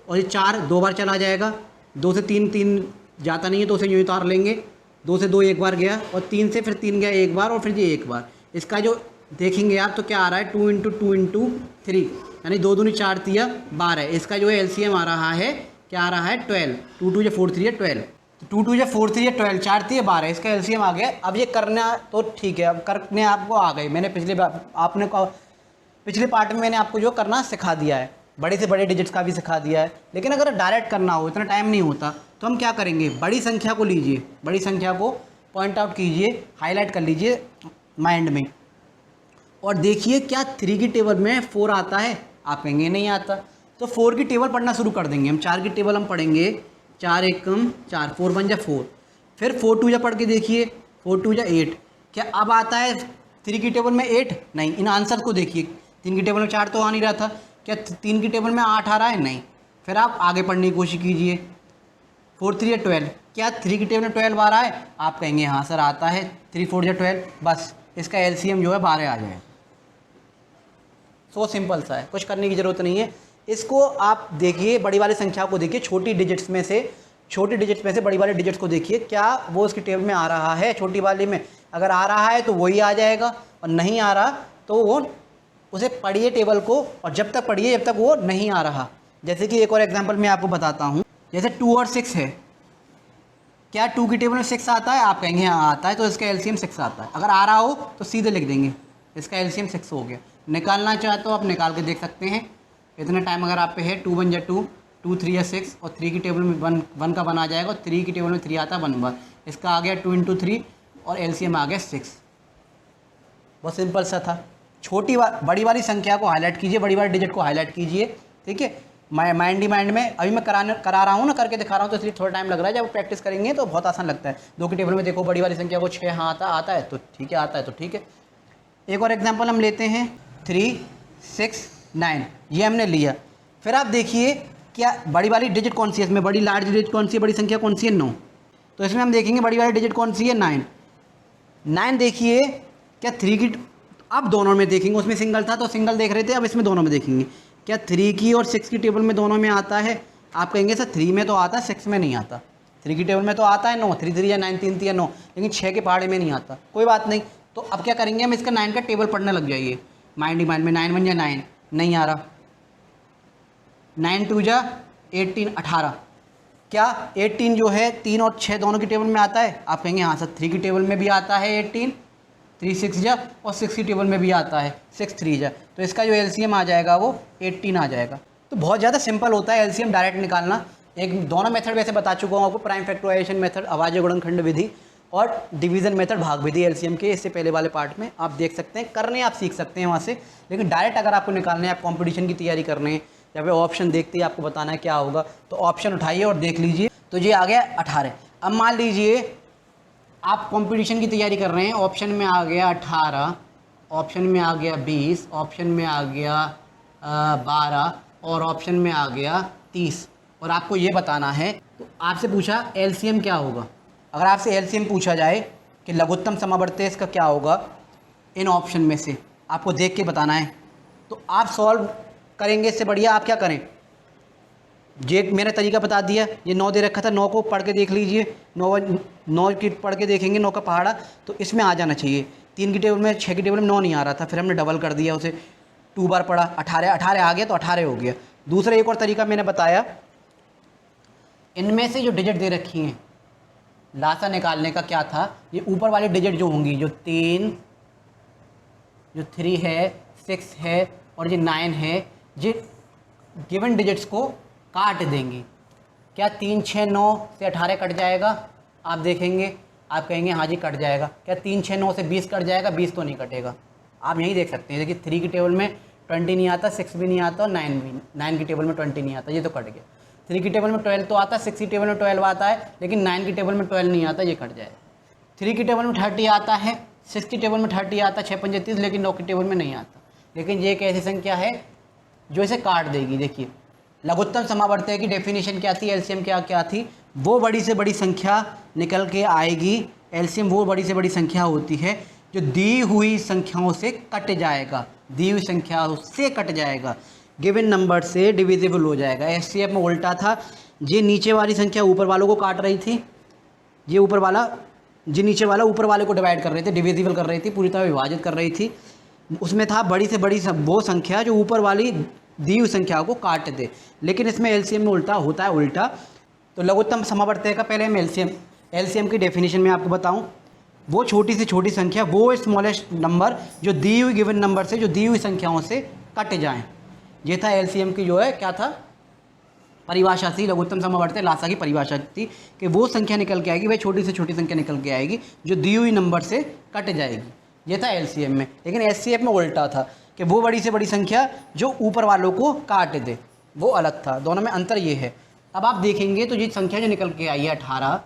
और ये 4 2 बार चला जाएगा, 2 से 3 जाता नहीं है तो उसे यूँ उतार लेंगे, 2 से 2 एक बार गया, और 3 से फिर 3 गया एक बार, और फिर ये एक बार। इसका जो देखेंगे आप तो क्या आ रहा है, 2 × 2 × 3, यानी 2 दूनी 4 तिया 12। इसका जो है एलसीएम आ रहा है, क्या आ रहा है, 12। 2 2 4 3 12, 2 2 4 3 12, 4 3 12, इसका एलसीएम आ गया। अब ये करना तो ठीक है, अब करने आपको आ गए। मैंने पिछले पार्ट में मैंने आपको जो करना सिखा दिया है, बड़े से बड़े डिजिट्स का भी सिखा दिया है। लेकिन अगर डायरेक्ट करना हो, इतना टाइम नहीं होता, तो हम क्या करेंगे, बड़ी संख्या को लीजिए, बड़ी संख्या को पॉइंट आउट कीजिए, हाईलाइट कर लीजिए माइंड में, और देखिए क्या 3 की टेबल में 4 आता है। आप कहेंगे नहीं आता, तो 4 की टेबल पढ़ना शुरू कर देंगे हम। 4 की टेबल हम पढ़ेंगे, 4 एकम 4, 4 बन जा 4, फिर 4 2 जा पढ़ के देखिए, 4 2 जा 8। क्या अब आता है 3 की टेबल में 8? नहीं। इन आंसर को देखिए, 3 की टेबल में 4 तो आ नहीं रहा था, क्या 3 की टेबल में 8 आ रहा है? नहीं। फिर आप आगे पढ़ने की कोशिश कीजिए, 4 3 12, क्या 3 की टेबल में 12 आ रहा है? आप कहेंगे हाँ सर आता है, 3 4 12, बस इसका एलसीएम जो है 12 आ जाए। सो सिंपल सा है, कुछ करने की ज़रूरत नहीं है। इसको आप देखिए, बड़ी वाली संख्या को देखिए, छोटी डिजिट्स में से बड़ी वाली डिजिट्स को देखिए, क्या वो उसकी टेबल में आ रहा है, छोटी वाली में। अगर आ रहा है तो वही आ जाएगा, और नहीं आ रहा तो वो उसे पढ़िए टेबल को, और जब तक पढ़िए जब तक वो नहीं आ रहा। जैसे कि एक और एग्जांपल मैं आपको बताता हूँ, जैसे 2 और 6 है, क्या 2 की टेबल में 6 आता है? आप कहेंगे हाँ आता है, तो इसका एलसीएम 6 आता है। अगर आ रहा हो तो सीधे लिख देंगे, इसका एलसीएम 6 हो गया। निकालना चाहे तो आप निकाल के देख सकते हैं, इतना टाइम अगर आप पे है। 2 1 जा 2, 2 3 या 6, और 3 की टेबल में 1 का 1 आ जाएगा, और 3 की टेबल में 3 आता है 1 बार। इसका आ गया 2 × 3, और एलसीएम आ गया 6। बहुत सिंपल सा था। बड़ी वाली संख्या को हाईलाइट कीजिए, बड़ी वाली डिजिट को हाईलाइट कीजिए, ठीक है। माइंड में अभी मैं करा रहा हूँ ना, करके दिखा रहा हूँ, तो इसलिए थोड़ा टाइम लग रहा है। जब प्रैक्टिस करेंगे तो बहुत आसान लगता है। 2 की टेबल में देखो, बड़ी वाली संख्या को 6 हाँ आता है तो ठीक है, आता है तो ठीक है। एक और एग्जाम्पल हम लेते हैं, 3 6 9, ये हमने लिया। फिर आप देखिए क्या बड़ी वाली डिजिट कौन सी है इसमें, बड़ी लार्ज डिजिट कौन सी है, बड़ी संख्या कौन सी है, 9। तो इसमें हम देखेंगे बड़ी वाली डिजिट कौन सी है, 9 देखिए, क्या 3 की, अब दोनों में देखेंगे, उसमें सिंगल था तो सिंगल देख रहे थे, अब इसमें दोनों में देखेंगे, क्या 3 की और 6 की टेबल में दोनों में आता है? आप कहेंगे सर 3 में तो आता है, 6 में नहीं आता। 3 की टेबल में तो आता है 9, 3 3 या 9, 3 3 या 9, लेकिन 6 के पहाड़े में नहीं आता। कोई बात नहीं, तो अब क्या करेंगे हम, इसका 9 का टेबल पढ़ने लग जाइए। माइंड में 9 1 या 9, नहीं आ रहा। 9 2 जा 18, 18, क्या 18 जो है 3 और 6 दोनों की टेबल में आता है? आप कहेंगे हाँ सर 3 की टेबल में भी आता है 18, 3 6 जा, और 6 की टेबल में भी आता है 6 3 जा। तो इसका जो एलसीएम आ जाएगा वो 18 आ जाएगा। तो बहुत ज़्यादा सिंपल होता है एलसीएम डायरेक्ट निकालना। एक दोनों मेथड वैसे बता चुका हूँ आपको, प्राइम फैक्टराइजेशन मेथड, अभाज्य गुणनखंड विधि, और डिवीज़न मेथड, भाग विधि एलसीएम के। इससे पहले वाले पार्ट में आप देख सकते हैं, करने आप सीख सकते हैं वहाँ से। लेकिन डायरेक्ट अगर आपको निकालने हैं, आप कॉम्पिटिशन की तैयारी करने हैं, या फिर ऑप्शन देखते ही आपको बताना है क्या होगा, तो ऑप्शन उठाइए और देख लीजिए। तो ये आ गया 18। अब मान लीजिए आप कंपटीशन की तैयारी कर रहे हैं, ऑप्शन में आ गया 18, ऑप्शन में आ गया 20, ऑप्शन में आ गया 12, और ऑप्शन में आ गया 30, और आपको ये बताना है। तो आपसे पूछा एलसीएम क्या होगा। अगर आपसे एलसीएम पूछा जाए कि लघुत्तम समावर्तय इसका क्या होगा इन ऑप्शन में से, आपको देख के बताना है, तो आप सॉल्व करेंगे। इससे बढ़िया आप क्या करें, ये मैंने तरीका बता दिया। ये 9 दे रखा था, 9 को पढ़ के देख लीजिए, 9 की पढ़ के देखेंगे, 9 का पहाड़ा, तो इसमें आ जाना चाहिए। 3 की टेबल में, 6 की टेबल में 9 नहीं आ रहा था, फिर हमने डबल कर दिया उसे, 2 बार पढ़ा, 18 आ गया तो 18 हो गया। दूसरा एक और तरीका मैंने बताया, इनमें से जो डिजिट दे रखी हैं, लासा निकालने का क्या था, ये ऊपर वाली डिजिट जो होंगी, जो 3, जो 3 है, 6 है और ये 9 है, ये गिवन डिजिट्स को काट देंगी। क्या 3, 6, 9 से 18 कट जाएगा? आप देखेंगे, आप कहेंगे हाँ जी कट जाएगा। क्या 3, 6, 9 से 20 कट जाएगा? 20 तो नहीं कटेगा। आप यही देख सकते हैं, देखिए 3 की टेबल में 20 नहीं आता, 6 भी नहीं आता और 9 की टेबल में 20 नहीं आता, ये तो कट गया। 3 की टेबल में 12 तो आता है, 6 की टेबल में 12 आता है, लेकिन 9 की टेबल में 12 नहीं आता, ये कट जाएगा। 3 की टेबल में 30 आता है, 6 की टेबल में 30 आता है, 6 पंजे 30, लेकिन 9 की टेबल में नहीं आता। लेकिन ये एक ऐसी संख्या है जो इसे काट देगी। देखिए लघुत्तम समावर्तय की डेफिनेशन क्या थी, एलसीएम क्या थी, वो बड़ी से बड़ी संख्या निकल के आएगी। एलसीएम वो बड़ी से बड़ी संख्या होती है जो दी हुई संख्याओं से कट जाएगा, दी हुई संख्याओं से कट जाएगा, गिवन नंबर से डिविजिबल हो जाएगा। एचसीएफ में उल्टा था, ये नीचे वाली संख्या ऊपर वालों को काट रही थी, ये ऊपर वाला, जी नीचे वाला ऊपर वाले को डिवाइड कर रहे थे, डिविजिबल कर रही थी, पूरी तरह विभाजित कर रही थी। उसमें था बड़ी से बड़ी वो संख्या जो ऊपर वाली दी हुई संख्या को काट दे। लेकिन इसमें एलसीएम में उल्टा होता है, उल्टा। तो लघुत्तम समावर्तय का पहले हम एलसीएम की डेफिनेशन में आपको बताऊं, वो छोटी से छोटी संख्या, वो स्मॉलेस्ट नंबर जो दी हुई गिवन नंबर से, जो दी हुई संख्याओं से कट जाएं। ये था एलसीएम की जो है क्या था, परिभाषा थी, लघुत्तम समावर्तय लासा की परिभाषा थी कि वो संख्या निकल के आएगी, वह छोटी से छोटी संख्या निकल के आएगी जो दी हुई नंबर से कट जाएगी। ये था एलसीएम में। लेकिन एचसीएफ में उल्टा था कि वो बड़ी से बड़ी संख्या जो ऊपर वालों को काट दे, वो अलग था। दोनों में अंतर ये है। अब आप देखेंगे तो ये संख्या जो निकल के आई है 18,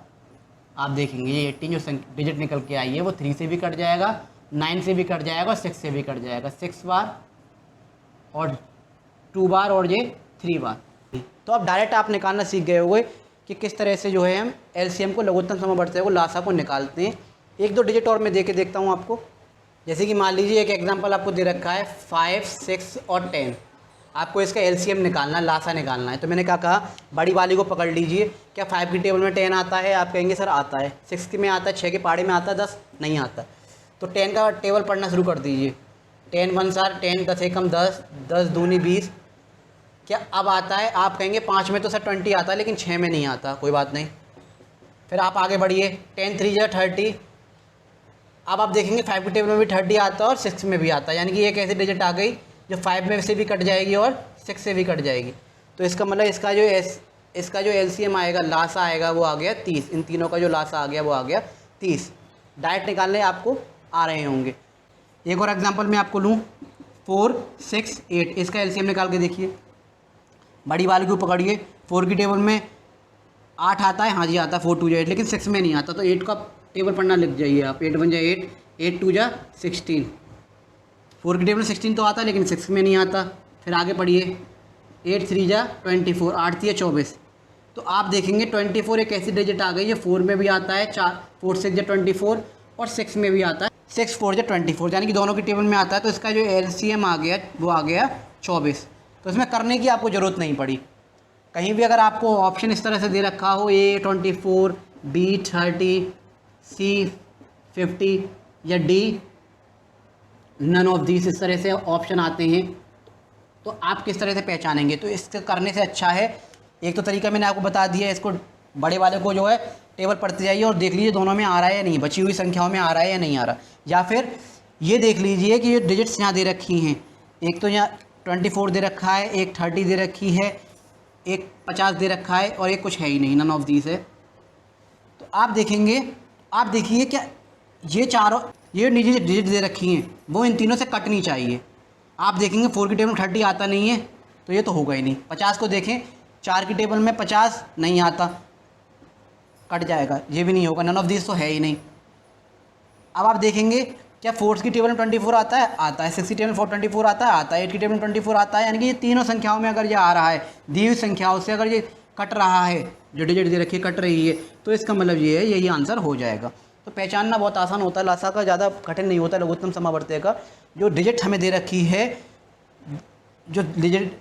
आप देखेंगे ये 18 जो डिजिट निकल के आई है वो 3 से भी कट जाएगा, 9 से भी कट जाएगा और 6 से भी कट जाएगा, 6 बार और 2 बार और ये 3 बार। तो अब डायरेक्ट आप निकालना सीख गए होंगे कि किस तरह से जो है हम एलसीएम को, लघुत्तम समावर्तय को, लासा को निकालते हैं। 1-2 डिजिट और मैं दे के देखता हूँ आपको। जैसे कि मान लीजिए एक एग्जांपल आपको दे रखा है 5, 6 और 10, आपको इसका एलसीएम निकालना, लासा निकालना है। तो मैंने क्या कहा, बड़ी वाली को पकड़ लीजिए। क्या 5 की टेबल में 10 आता है? आप कहेंगे सर आता है। 6 में आता है, 6 के पहाड़े में आता है, 10 नहीं आता। तो 10 का टेबल पढ़ना शुरू कर दीजिए। 10 1 सार 10, 10 एकम 10, 10 दूनी 20। क्या अब आता है? आप कहेंगे 5 में तो सर 20 आता है, लेकिन 6 में नहीं आता। कोई बात नहीं, फिर आप आगे बढ़िए। 10 3 30। अब आप देखेंगे 5 की टेबल में भी 30 आता है और 6 में भी आता है, यानी कि एक ऐसी डिजिट आ गई जो 5 में से भी कट जाएगी और 6 से भी कट जाएगी। तो इसका मतलब इसका जो एलसीएम आएगा, लासा आएगा, वो आ गया 30। इन तीनों का जो लासा आ गया वो आ गया 30। डायरेक्ट निकालने आपको आ रहे होंगे। एक और एग्जांपल मैं आपको लूँ, 4 6 8, इसका एलसीएम निकाल के देखिए। बड़ी वाली को पकड़िए। 4 की टेबल में 8 आता है, हाँ जी आता है, 4 2 8, लेकिन 6 में नहीं आता। तो 8 का टेबल पढ़ना लिख जाइए आप। 8 1 8, 8 2 16। 4 की टेबल में 16 तो आता है, लेकिन 6 में नहीं आता। फिर आगे पढ़िए। 8 3 24, 8 3 24। तो आप देखेंगे 24 एक ऐसी डिजिट आ गई है, 4 में भी आता है, 4 6 24 और 6 में भी आता है, 6 4 24, यानी कि दोनों की टेबल में आता है। तो इसका जो एलसीएम आ गया वो आ गया 24। तो इसमें करने की आपको ज़रूरत नहीं पड़ी। कहीं भी अगर आपको ऑप्शन इस तरह से दे रखा हो, A 24, B 30, C 50 या D नन ऑफ दिस, इस तरह से ऑप्शन आते हैं, तो आप किस तरह से पहचानेंगे? तो इसके करने से अच्छा है, एक तो तरीका मैंने आपको बता दिया, इसको बड़े वाले को जो है टेबल पढ़ते जाइए और देख लीजिए दोनों में आ रहा है या नहीं, बची हुई संख्याओं में आ रहा है या नहीं आ रहा। या फिर ये देख लीजिए कि ये डिजिट्स यहाँ दे रखी हैं, एक तो यहाँ 24 दे रखा है, एक 30 दे रखी है, एक 50 दे रखा है और एक कुछ है ही नहीं, नन ऑफ दीस है। तो आप देखेंगे, आप देखिए क्या ये चारों ये निजी डिजिट दे रखी हैं, वो इन तीनों से कटनी चाहिए। आप देखेंगे 4 की टेबल में 30 आता नहीं है, तो ये तो होगा ही नहीं। 50 को देखें, 4 की टेबल में 50 नहीं आता, कट जाएगा, ये भी नहीं होगा, नन ऑफ दिस तो है ही नहीं। अब आप देखेंगे क्या 4 की टेबल में 24 आता है? आता है। 6 की टेबल में 24 आता है? आता है। 8 की टेबल में 24 आता है, यानी कि ये तीनों संख्याओं में अगर ये आ रहा है, दी हुई संख्याओं से अगर ये कट रहा है, जो डिजिट दे रखी है कट रही है, तो इसका मतलब ये है, यही आंसर हो जाएगा। तो पहचानना बहुत आसान होता है, लासा का ज़्यादा कठिन नहीं होता। लघुत्तम समावर्तय का जो डिजिट हमें दे रखी है, जो डिजिट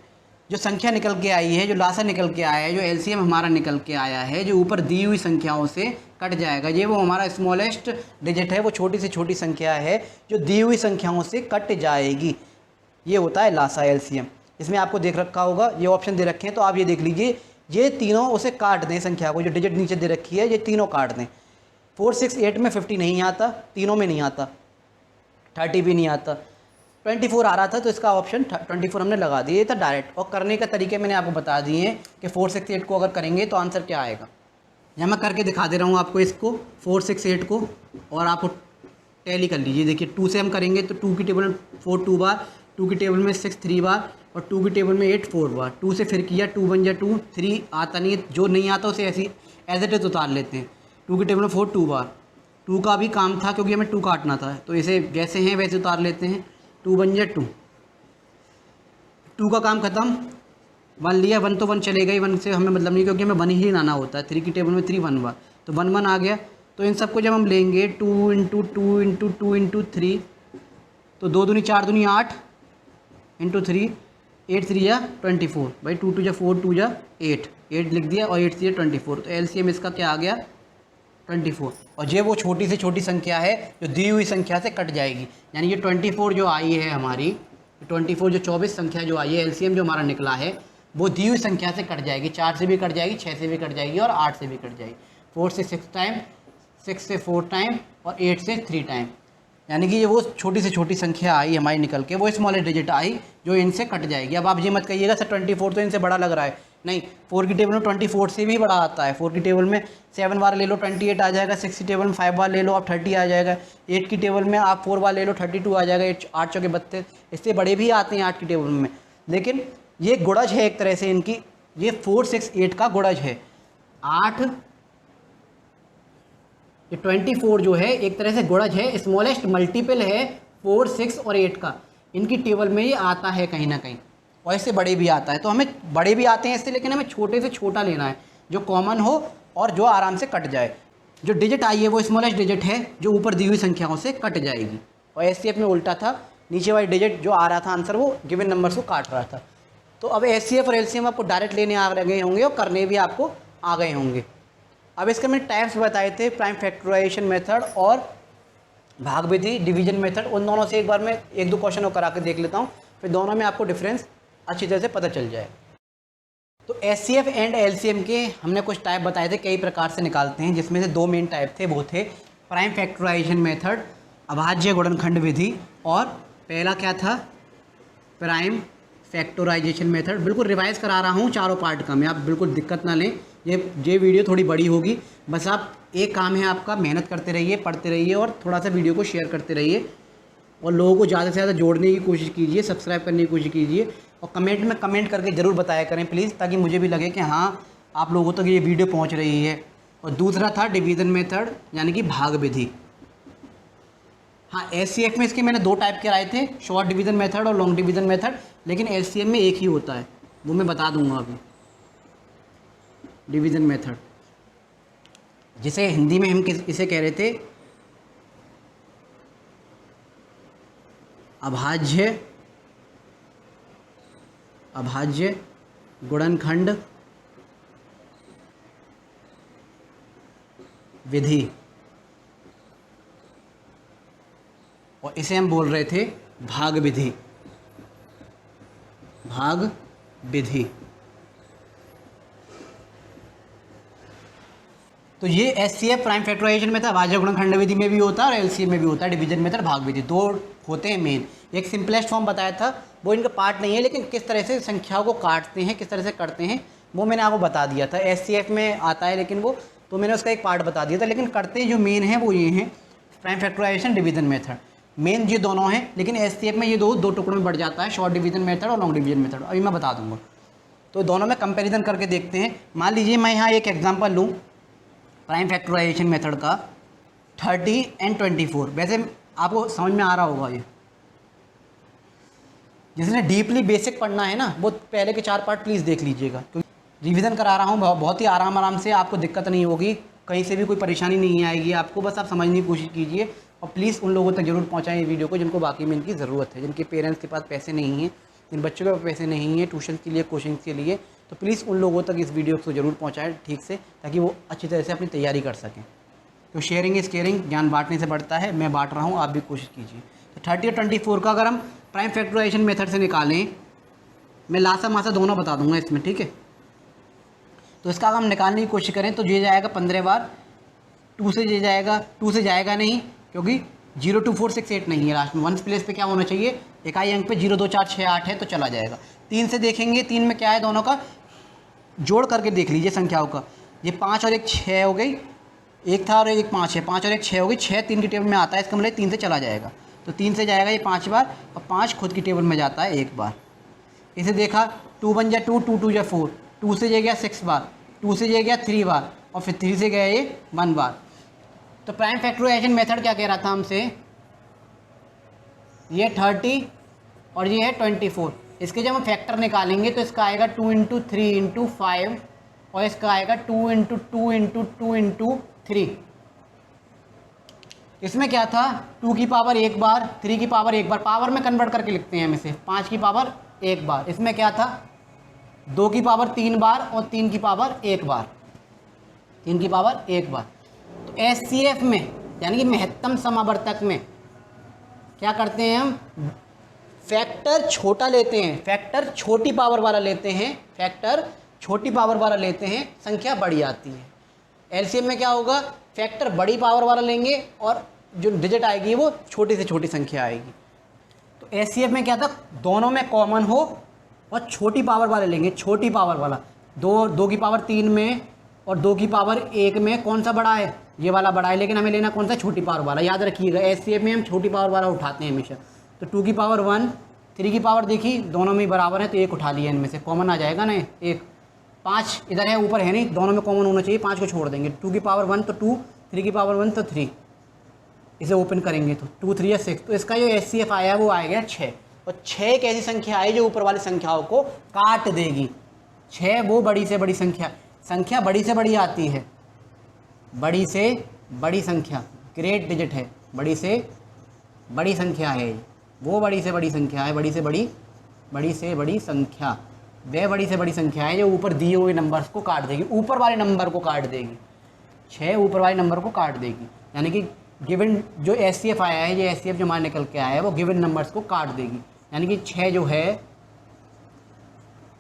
जो संख्या निकल के आई है, जो लासा निकल के आया है, जो एलसीएम हमारा निकल के आया है, जो ऊपर दी हुई संख्याओं से कट जाएगा, ये वो हमारा स्मॉलेस्ट डिजिट है, वो छोटी से छोटी संख्या है जो दी हुई संख्याओं से कट जाएगी। ये होता है लासा, एलसीएम। इसमें आपको देख रखा होगा, ये ऑप्शन दे रखे हैं, तो आप ये देख लीजिए, ये तीनों उसे काट दें, संख्या को, जो डिजिट नीचे दे रखी है, ये तीनों काट दें। 4 6 8 में 50 नहीं आता, तीनों में नहीं आता, 30 भी नहीं आता, 24 आ रहा था, तो इसका ऑप्शन 24 हमने लगा दिया। ये था डायरेक्ट। और करने का तरीके मैंने आपको बता दिए हैं कि 4 6 8 को अगर करेंगे तो आंसर क्या आएगा। यहाँ मैं करके दिखा दे रहा हूँ आपको इसको 4 6 8 को, और आपको टैली कर लीजिए। देखिए 2 से हम करेंगे तो 2 की टेबल में 4 2 बार, 2 की टेबल में 6 3 बार, और 2 की टेबल में 8 4 बार। 2 से फिर किया, 2 बन जाए 2, 3 आता नहीं है, जो नहीं आता उसे ऐसी एज इट इज उतार लेते हैं। 2 की टेबल में 4 2 बार, 2 का भी काम था क्योंकि हमें 2 काटना था, तो इसे जैसे हैं वैसे उतार लेते हैं। 2 बन जाए 2, 2 का काम ख़त्म। 1 लिया, 1 तो 1 चलेगा ही, 1 से हमें मतलब नहीं क्योंकि हमें 1 ही लाना होता है। 3 की टेबल में 3 1 बार, तो 1 1 आ गया। तो इन सबको जब हम लेंगे 2 × 2 × 2 × 3, तो 2 दूनी 4 दूनी 8 × 3, 8 3 या 24 भाई, 2 2 जा 4, 2 जा 8, 8 लिख दिया, और 8 3 या 24। तो LCM इसका क्या आ गया 24। और ये वो छोटी से छोटी संख्या है जो दी हुई संख्या से कट जाएगी। यानी ये 24 जो आई है हमारी, 24 जो 24 संख्या जो आई है, LCM जो हमारा निकला है वो दी हुई संख्या से कट जाएगी। 4 से भी कट जाएगी, 6 से भी कट जाएगी, और 8 से भी कट जाएगी। 4 से 6 टाइम, 6 से 4 टाइम, और 8 से 3 टाइम। यानी कि ये वो छोटी से छोटी संख्या आई हमारी निकल के, वो स्मॉलेस्ट डिजिट आई जो इनसे कट जाएगी। अब आप ये मत कहिएगा सर 24 तो इनसे बड़ा लग रहा है, नहीं। 4 की टेबल में 24 से भी बड़ा आता है। 4 की टेबल में 7 बार ले लो 28 आ जाएगा, 6 की टेबल में 5 बार ले लो आप 30 आ जाएगा, 8 की टेबल में आप 4 बार ले लो 32 आ जाएगा, 8 चौके 32। इससे बड़े भी आते हैं 8 की टेबल में, लेकिन ये गुणज है एक तरह से इनकी, ये 4 6 8 का गुणज है। 8 ये 24 जो है एक तरह से गुणज है, स्मॉलेस्ट मल्टीपल है 4 6 और 8 का। इनकी टेबल में ये आता है कहीं ना कहीं, और इससे बड़े भी आता है। तो हमें बड़े भी आते हैं इससे, लेकिन हमें छोटे से छोटा लेना है जो कॉमन हो और जो आराम से कट जाए। जो डिजिट आई है वो स्मॉलेस्ट डिजिट है जो ऊपर दी हुई संख्याओं से कट जाएगी। और SCF में उल्टा था, नीचे वाली डिजिट जो आ रहा था आंसर वो गिवन नंबर्स को काट रहा था। तो अब SCF और LCM आपको डायरेक्ट लेने आ गए होंगे और करने भी आपको आ गए होंगे। अब इसके मैंने टाइप्स बताए थे, प्राइम फैक्टराइजेशन मेथड और भाग विधि, डिवीजन मेथड। उन दोनों से एक बार मैं 1-2 क्वेश्चन और करा के देख लेता हूँ, फिर दोनों में आपको डिफरेंस अच्छी तरह से पता चल जाए। तो SCF एंड LCM के हमने कुछ टाइप बताए थे, कई प्रकार से निकालते हैं, जिसमें से 2 मेन टाइप थे। वो थे प्राइम फैक्टराइजेशन मेथड, अभाज्य गुणनखंड विधि, और पहला क्या था प्राइम फैक्टराइजेशन मेथड। बिल्कुल रिवाइज करा रहा हूँ चारों पार्ट का मैं, आप बिल्कुल दिक्कत ना लें। ये वीडियो थोड़ी बड़ी होगी, बस आप एक काम है आपका, मेहनत करते रहिए, पढ़ते रहिए, और थोड़ा सा वीडियो को शेयर करते रहिए, और लोगों को ज़्यादा से ज़्यादा जोड़ने की कोशिश कीजिए, सब्सक्राइब करने की कोशिश कीजिए, और कमेंट में कमेंट करके ज़रूर बताया करें प्लीज़, ताकि मुझे भी लगे कि हाँ आप लोगों तक ये वीडियो पहुँच रही है। और दूसरा था डिवीज़न मेथड, यानी कि भाग विधि। हाँ, SCF में इसके मैंने 2 टाइप के आए थे, शॉर्ट डिवीज़न मेथड और लॉन्ग डिवीज़न मेथड, लेकिन LCM में एक ही होता है, वो मैं बता दूंगा अभी। डिवीज़न मेथड, जिसे हिंदी में हम इसे कह रहे थे अभाज्य गुणनखंड विधि, और इसे हम बोल रहे थे भाग विधि। तो ये SCF प्राइम फैक्टराइजेशन में था, अभाज्य गुणनखंड विधि में भी होता है और LCM में भी होता है। डिवीजन मेथड, भाग विधि, 2 होते हैं मेन। एक सिंपलेस्ट फॉर्म बताया था, वो इनका पार्ट नहीं है, लेकिन किस तरह से संख्याओं को काटते हैं, किस तरह से करते हैं, वो मैंने आपको बता दिया था। SCF में आता है, लेकिन वो तो मैंने उसका एक पार्ट बता दिया था, लेकिन करते जो मेन है वो ये हैं, prime factorisation, division method. Main ये दोनों हैं, लेकिन SCF में ये दो टुकड़ों में बढ़ जाता है, शॉर्ट डिवीजन मेथड और लॉन्ग डिवीजन मेथड। अभी मैं बता दूंगा, तो दोनों में कंपैरिजन करके देखते हैं। मान लीजिए मैं यहाँ एक एग्जांपल लूँ प्राइम फैक्टराइजेशन मेथड का, 30 और 24। वैसे आपको समझ में आ रहा होगा, ये जिसने डीपली बेसिक पढ़ना है ना, वो पहले के 4 पार्ट प्लीज़ देख लीजिएगा, क्योंकि रिवीजन करा रहा हूँ बहुत ही आराम से, आपको दिक्कत नहीं होगी, कहीं से भी कोई परेशानी नहीं आएगी आपको। बस आप समझने की कोशिश कीजिए, और प्लीज़ उन लोगों तक जरूर पहुँचाएं ये वीडियो को जिनको बाकी में इनकी ज़रूरत है, जिनके पेरेंट्स के पास पैसे नहीं हैं, जिन बच्चों के पास पैसे नहीं हैं ट्यूशन के लिए, कोचिंग के लिए। तो प्लीज़ उन लोगों तक इस वीडियो को ज़रूर पहुँचाएँ ठीक से, ताकि वो अच्छी तरह से अपनी तैयारी कर सकें। तो शेयरिंग इज़ केयरिंग, ज्ञान बांटने से बढ़ता है। मैं बांट रहा हूँ, आप भी कोशिश कीजिए। तो 30 और 24 का अगर हम प्राइम फैक्टराइजेशन मेथड से निकालें, मैं लासा मासा दोनों बता दूंगा इसमें, ठीक है। तो इसका अगर हम निकालने की कोशिश करें तो ये जाएगा 15 बार 2 से ये जाएगा, 2 से जाएगा नहीं क्योंकि 0 2 4 6 8 नहीं है लास्ट में, 1 प्लेस पे क्या होना चाहिए, इकाई अंक पे 0 2 4 6 8 है तो चला जाएगा। 3 से देखेंगे, 3 में क्या है, दोनों का जोड़ करके देख लीजिए संख्याओं का, ये 5 और 1 6 हो गई, एक था और एक 5 है, 5 और 1 6 हो गई, 6 3 की टेबल में आता है, इसका मतलब 3 से चला जाएगा, तो 3 से जाएगा ये 5 बार और 5 खुद की टेबल में जाता है 1 बार। इसे देखा 2 बन जा 2, 2 2 जा 4, 2 से ये गया 6 बार, 2 से ये गया 3 बार और फिर 3 से गया ये 1 बार। तो प्राइम फैक्टराइजेशन मेथड क्या कह रहा था हमसे, ये 30 और ये है 24, इसके जब हम फैक्टर निकालेंगे तो इसका आएगा 2 × 3 × 5 और इसका आएगा 2 × 2 × 2 × 3। इसमें क्या था, 2 की पावर 1 बार, 3 की पावर 1 बार, पावर में कन्वर्ट करके लिखते हैं हम इसे, 5 की पावर 1 बार। इसमें क्या था, 2 की पावर 3 बार और 3 की पावर 1 बार, 3 की पावर 1 बार। तो SCF में यानी कि महत्तम समावर्तक में क्या करते हैं हम, फैक्टर छोटा लेते हैं, फैक्टर छोटी पावर वाला लेते हैं, फैक्टर छोटी पावर वाला लेते हैं, संख्या बड़ी आती है। LCM में क्या होगा, फैक्टर बड़ी पावर वाला लेंगे और जो डिजिट आएगी वो छोटी से छोटी संख्या आएगी। तो SCF में क्या था, दोनों में कॉमन हो और छोटी पावर वाले लेंगे, छोटी पावर वाला, 2 की पावर 3 में और 2 की पावर 1 में कौन सा बड़ा है, ये वाला बड़ा है, लेकिन हमें लेना कौन सा, छोटी पावर वाला। याद रखिएगा SCF में हम छोटी पावर वाला उठाते हैं हमेशा। तो 2 की पावर 1, 3 की पावर देखी दोनों में बराबर है तो 1 उठा लिया, इनमें से कॉमन आ जाएगा ना 1, 5 इधर है ऊपर है नहीं, दोनों में कॉमन होना चाहिए, 5 को छोड़ देंगे। 2 की पावर 1 तो 2, 3 की पावर 1 तो 3, इसे ओपन करेंगे तो 2 3 या 6, तो इसका जो SCF आया वो आएगा 6। और 6 एक ऐसी संख्या आई जो ऊपर वाली संख्याओं को काट देगी। 6 वो बड़ी से बड़ी संख्या बड़ी से बड़ी आती है, बड़ी से बड़ी संख्या ग्रेट डिजिट है, बड़ी से बड़ी संख्या है वो, बड़ी से बड़ी संख्या है, बड़ी से बड़ी संख्या वह बड़ी से बड़ी संख्या है जो ऊपर दिए हुए नंबर्स को काट देगी, ऊपर वाले नंबर को काट देगी। 6 ऊपर वाले नंबर को काट देगी, यानी कि गिवन जो SCF आया है, ये SCF जो हमारा निकल के आया है वो गिवन नंबर्स को काट देगी, यानी कि 6 जो है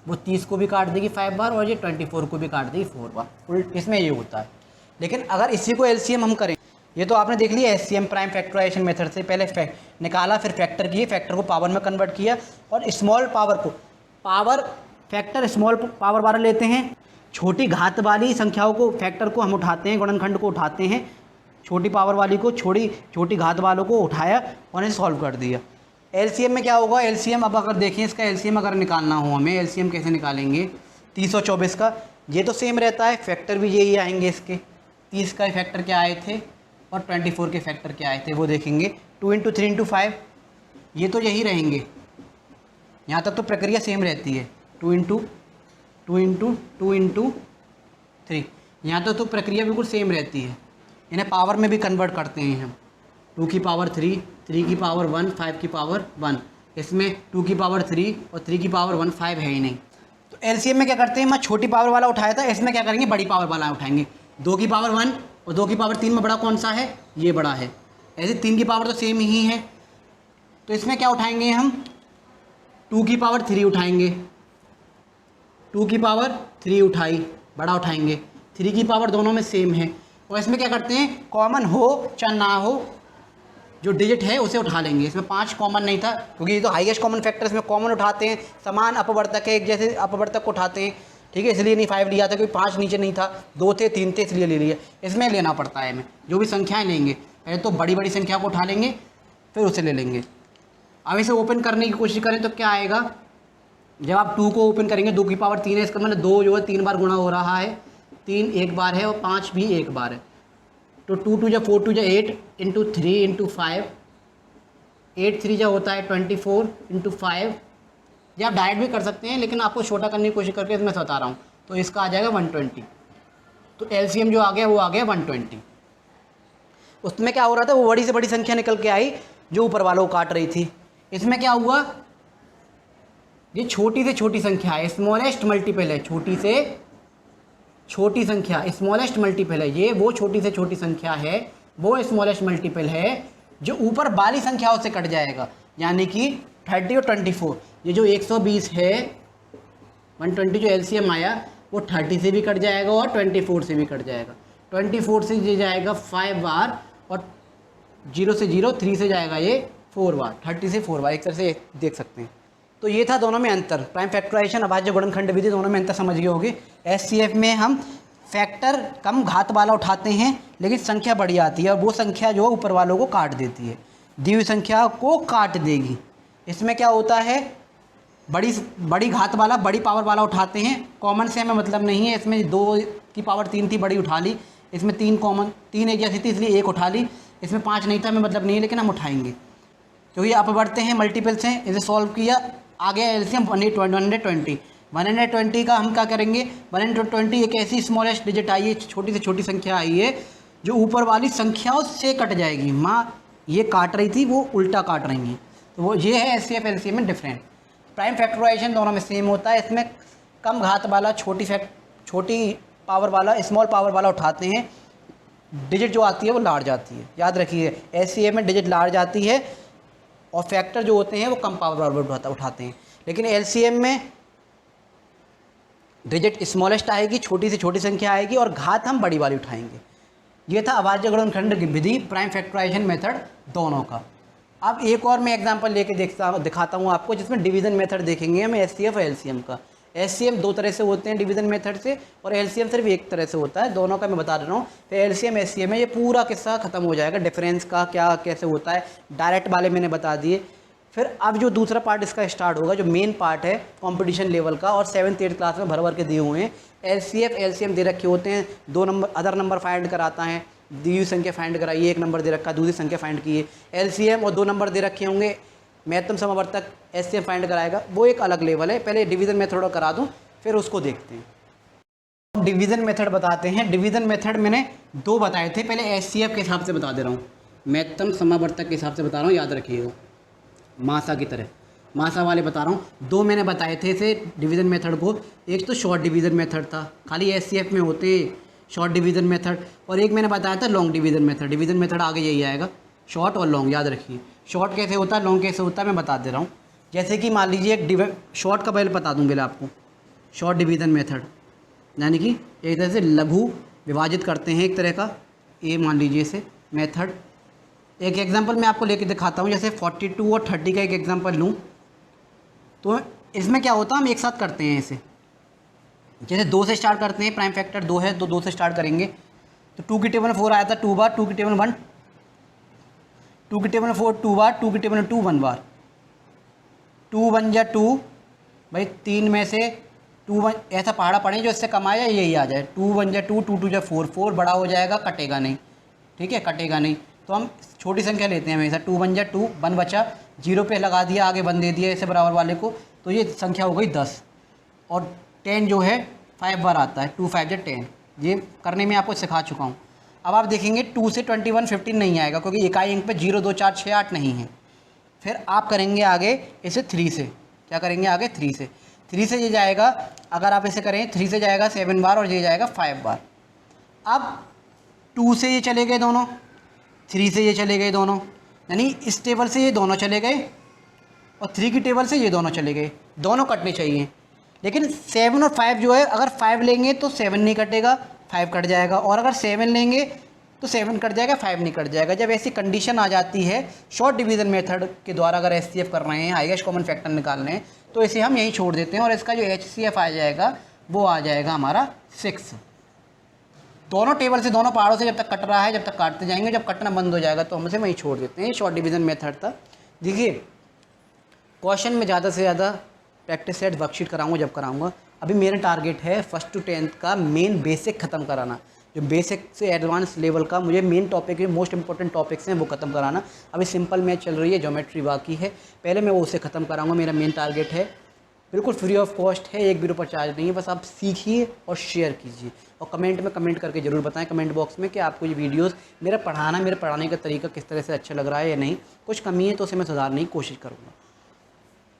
वो 30 को भी काट देगी 5 बार और ये 24 को भी काट देगी 4 बार। इसमें ये होता है। लेकिन अगर इसी को LCM हम करें, ये तो आपने देख लिया SCM प्राइम फैक्टराइजेशन मेथड से, पहले निकाला फिर फैक्टर किए, फैक्टर को पावर में कन्वर्ट किया और स्मॉल पावर को पावर फैक्टर स्मॉल पावर वाला लेते हैं, छोटी घात वाली संख्याओं को फैक्टर को हम उठाते हैं, गुणनखंड को उठाते हैं, छोटी पावर वाली को छोटी घात वालों को उठाया और इन्हें सॉल्व कर दिया। LCM में क्या होगा, LCM अब अगर देखें इसका LCM अगर निकालना हो हमें, LCM कैसे निकालेंगे, 30 और 24 का ये तो सेम रहता है, फैक्टर भी यही आएंगे इसके, 30 का फैक्टर क्या आए थे और 24 के फैक्टर क्या आए थे वो देखेंगे। 2 × 3 × 5 ये तो यही रहेंगे, यहाँ तक तो प्रक्रिया सेम रहती है। 2 × 3 यहाँ तक तो प्रक्रिया बिल्कुल सेम रहती है, इन्हें पावर में भी कन्वर्ट करते हैं हम। 2 की पावर 3, 3 की पावर 1, 5 की पावर 1, इसमें 2 की पावर 3 और 3 की पावर 1, 5 है ही नहीं। तो LCM में क्या करते हैं, मैं छोटी पावर वाला उठाया था, इसमें क्या करेंगे, बड़ी पावर वाला उठाएंगे। 2 की पावर 1 और 2 की पावर 3 में बड़ा कौन सा है, ये बड़ा है। ऐसे 3 की पावर तो सेम ही है, तो इसमें क्या उठाएंगे हम, 2 की पावर 3 उठाएंगे, 2 की पावर 3 उठाई, बड़ा उठाएंगे। 3 की पावर दोनों में सेम है और इसमें क्या करते हैं, कॉमन हो चाहे ना हो जो डिजिट है उसे उठा लेंगे। इसमें 5 कॉमन नहीं था क्योंकि ये तो हाईएस्ट कॉमन फैक्टर, इसमें कॉमन उठाते हैं, समान अपवर्तक है, एक जैसे अपवर्तक को उठाते हैं, ठीक है, इसलिए नहीं 5 लिया था क्योंकि 5 नीचे नहीं था, 2 थे 3 थे इसलिए ले लिया। इसमें लेना पड़ता है हमें, जो भी संख्याएँ लेंगे पहले तो बड़ी बड़ी संख्या को उठा लेंगे फिर उसे ले लेंगे। अब इसे ओपन करने की कोशिश करें तो क्या आएगा, जब आप 2 को ओपन करेंगे, 2 की पावर 3 है, इसका मतलब 2 जो है 3 बार गुणा हो रहा है, 3 एक बार है और 5 भी एक बार है। तो 2 2 4 2 8 × 3 × 5, 8 3 होता है 24 × 5। ये आप डायरेक्ट भी कर सकते हैं लेकिन आपको छोटा करने की कोशिश करके मैं बता रहा हूँ, तो इसका आ जाएगा 120। तो LCM जो आ गया वो आ गया 120। उसमें क्या हो रहा था, वो बड़ी से बड़ी संख्या निकल के आई जो ऊपर वालों को काट रही थी। इसमें क्या हुआ, ये छोटी से छोटी संख्या है, स्मॉलेस्ट मल्टीपल है, छोटी से छोटी संख्या स्मॉलेस्ट मल्टीपल है, ये वो छोटी से छोटी संख्या है, वो स्मॉलेस्ट मल्टीपल है जो ऊपर वाली संख्याओं से कट जाएगा, यानी कि 30 और 24। ये जो 120 है 120 जो LCM आया वो 30 से भी कट जाएगा और 24 से भी कट जाएगा। 24 से ये जाएगा 5 बार, और 0 से 0, 3 से जाएगा ये 4 बार, 30 से 4 बार, एक तरह से देख सकते हैं। तो ये था दोनों में अंतर, प्राइम फैक्टराइजेशन, अभाज्य गुणनखंड विधि, दोनों में अंतर समझ गए होगे। एचसीएफ में हम फैक्टर कम घात वाला उठाते हैं लेकिन संख्या बड़ी आती है, और वो संख्या जो ऊपर वालों को काट देती है, दी हुई संख्या को काट देगी। इसमें क्या होता है, बड़ी घात वाला, बड़ी पावर वाला उठाते हैं, कॉमन से हमें मतलब नहीं है, इसमें 2 की पावर 3 थी, बड़ी उठा ली, इसमें 3 कॉमन, 3 एक जैसी थी इसलिए 1 उठा ली, इसमें 5 नहीं था, हमें मतलब नहीं है लेकिन हम उठाएंगे क्योंकि आप बढ़ते हैं, मल्टीपल्स हैं, इसे सॉल्व किया, आगे एलसीएम 120 का हम क्या करेंगे, 120 एक ऐसी स्मॉलेस्ट डिजिट आई है, छोटी से छोटी संख्या आई है जो ऊपर वाली संख्याओं से कट जाएगी। माँ ये काट रही थी, वो उल्टा काट रही हैं, तो वो ये है एचसीएफ एलसीएम में डिफरेंट। प्राइम फैक्टराइजेशन दोनों में सेम होता है, इसमें कम घात वाला छोटी पावर वाला, स्मॉल पावर वाला उठाते हैं, डिजिट जो आती है वो लार्ज आती है, याद रखिए। एचसीएफ में डिजिट लार्ज आती है और फैक्टर जो होते हैं वो कम पावर वाला उठाते हैं, लेकिन एलसीएम में डिजिट स्मॉलेस्ट आएगी, छोटी से छोटी संख्या आएगी और घात हम बड़ी वाली उठाएंगे। ये था अभाज्य गुणनखंड की विधि, प्राइम फैक्टराइजेशन मेथड दोनों का। अब एक और मैं एग्जांपल लेके दिखाता हूँ आपको, जिसमें डिवीज़न मेथड देखेंगे हम एचसीएफ और एलसीएम का। एचसीएम 2 तरह से होते हैं डिवीज़न मेथड से, और एलसीएम सिर्फ एक तरह से होता है, दोनों का मैं बता रहा हूँ। तो एलसीएम एचसीएम में ये पूरा किस्सा खत्म हो जाएगा, डिफरेंस का क्या कैसे होता है, डायरेक्ट वाले मैंने बता दिए। फिर अब जो दूसरा पार्ट इसका स्टार्ट होगा, जो मेन पार्ट है कंपटीशन लेवल का, और 7th 8th क्लास में भर के दिए हुए हैं। एचसीएफ एलसीएम दे रखे होते हैं, 2 नंबर अदर नंबर फाइंड कराता है, दी हुई संख्या फाइंड कराइए, 1 नंबर दे रखा, दूसरी संख्या फाइंड कीजिए। एलसीएम और 2 नंबर दे रखे होंगे, महत्तम समावर्तक एचसीएम फाइंड कराएगा, वो एक अलग लेवल है। पहले डिवीज़न मेथड करा दूँ, फिर उसको देखते हैं। डिवीज़न मेथड बताते हैं। डिवीज़न मेथड मैंने 2 बताए थे, पहले एचसीएफ के हिसाब से बता दे रहा हूँ, महत्तम समावर्तक के हिसाब से बता रहा हूँ, याद रखिएगा, मासा की तरह, मासा वाले बता रहा हूँ। 2 मैंने बताए थे इसे डिवीज़न मेथड को, एक तो शॉर्ट डिवीज़न मेथड था, खाली एचसीएफ में होते शॉर्ट डिवीज़न मेथड, और एक मैंने बताया था long division method. Division method आगे यही आएगा, शॉर्ट और लॉन्ग, याद रखिए। शॉर्ट कैसे होता है, लॉन्ग कैसे होता है, मैं बता दे रहा हूँ। जैसे कि मान लीजिए एक शॉर्ट का पहले बता दूँ पहले आपको, शॉर्ट डिवीज़न मेथड यानी कि एक तरह से लघु विभाजित करते हैं, एक तरह का, ए मान लीजिए इसे मेथड। एक एग्जांपल मैं आपको लेके दिखाता हूँ, जैसे 42 और 30 का एक एग्जांपल लूँ, तो इसमें क्या होता है, हम एक साथ करते हैं इसे। जैसे 2 से स्टार्ट करते हैं, प्राइम फैक्टर 2 है तो 2 से स्टार्ट करेंगे, तो 2 की टेबल 4 आया था 2 बार, 2 की टेबल 1, 2 की टेबल 4 2 बार, 2 की टेबल 2 1 बार, 2 1 जा 2, भाई 3 में से 2 1 ऐसा पहाड़ा पड़े जो इससे कम आ जाए यही आ जाए, 2 1 जा 2, 2 2 जा 4, 4 बड़ा हो जाएगा, कटेगा नहीं, ठीक है, कटेगा नहीं, तो हम छोटी संख्या लेते हैं हमेशा। 2 1 जा 2, 1 बचा, 0 पे लगा दिया, आगे 1 दे दिया इसे बराबर वाले को, तो ये संख्या हो गई 10। और 10 जो है 5 बार आता है, 2 5 जा 10, ये करने में आपको सिखा चुका हूँ। अब आप देखेंगे 2 से 21 15 नहीं आएगा, क्योंकि इकाई अंक पे 0 2 4 6 8 नहीं है। फिर आप करेंगे आगे इसे 3 से, क्या करेंगे आगे 3 से, 3 से ये जाएगा, अगर आप इसे करें 3 से जाएगा 7 बार और ये जाएगा 5 बार। अब 2 से ये चले गए दोनों, 3 से ये चले गए दोनों, यानी इस टेबल से ये दोनों चले गए और 3 की टेबल से ये दोनों चले गए, दोनों कटने चाहिए। लेकिन 7 और 5 जो है, अगर 5 लेंगे तो 7 नहीं कटेगा, 5 कट जाएगा, और अगर 7 लेंगे तो 7 कट जाएगा, 5 नहीं कट जाएगा। जब ऐसी कंडीशन आ जाती है शॉर्ट डिवीज़न मेथड के द्वारा, अगर एचसीएफ कर रहे हैं, हाईएस्ट कॉमन फैक्टर निकाल रहे हैं, तो इसे हम यहीं छोड़ देते हैं और इसका जो एचसीएफ आ जाएगा वो आ जाएगा हमारा 6। दोनों टेबल से, दोनों पहाड़ों से जब तक कट रहा है, जब तक काटते जाएंगे, जब कटना बंद हो जाएगा तो हम इसे वहीं छोड़ देते हैं। शॉर्ट डिवीज़न मेथड था। देखिए क्वेश्चन में ज़्यादा से ज़्यादा प्रैक्टिस सेट वर्कशीट कराऊंगा जब कराऊंगा। अभी मेरा टारगेट है 1st to 10th का मेन बेसिक ख़त्म कराना, जो बेसिक से एडवांस लेवल का मुझे मेन टॉपिक है, मोस्ट इंपॉर्टेंट टॉपिक्स हैं वो ख़त्म कराना। अभी सिंपल मैथ चल रही है, ज्योमेट्री बाकी है, पहले मैं वो उसे ख़त्म कराऊंगा। मेरा मेन टारगेट है, बिल्कुल फ्री ऑफ कॉस्ट है, 1 भी रुपये चार्ज नहीं है, बस आप सीखिए और शेयर कीजिए और कमेंट में कमेंट करके ज़रूर बताएं, कमेंट बॉक्स में, कि आपको ये वीडियोस मेरा पढ़ाना, मेरे पढ़ाने का तरीका किस तरह से अच्छा लग रहा है या नहीं। कुछ कमी है तो उसे मैं सुधारने की कोशिश करूँगा।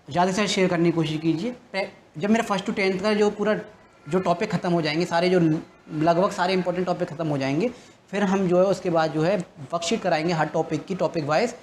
ज़्यादा से ज़्यादा शेयर करने की कोशिश कीजिए। जब मेरा 1st to 10th का जो पूरा जो टॉपिक ख़त्म हो जाएंगे, सारे जो लगभग सारे इंपॉर्टेंट टॉपिक ख़त्म हो जाएंगे, फिर हम जो है उसके बाद जो है वर्कशीट कराएंगे हर टॉपिक की, टॉपिक वाइज,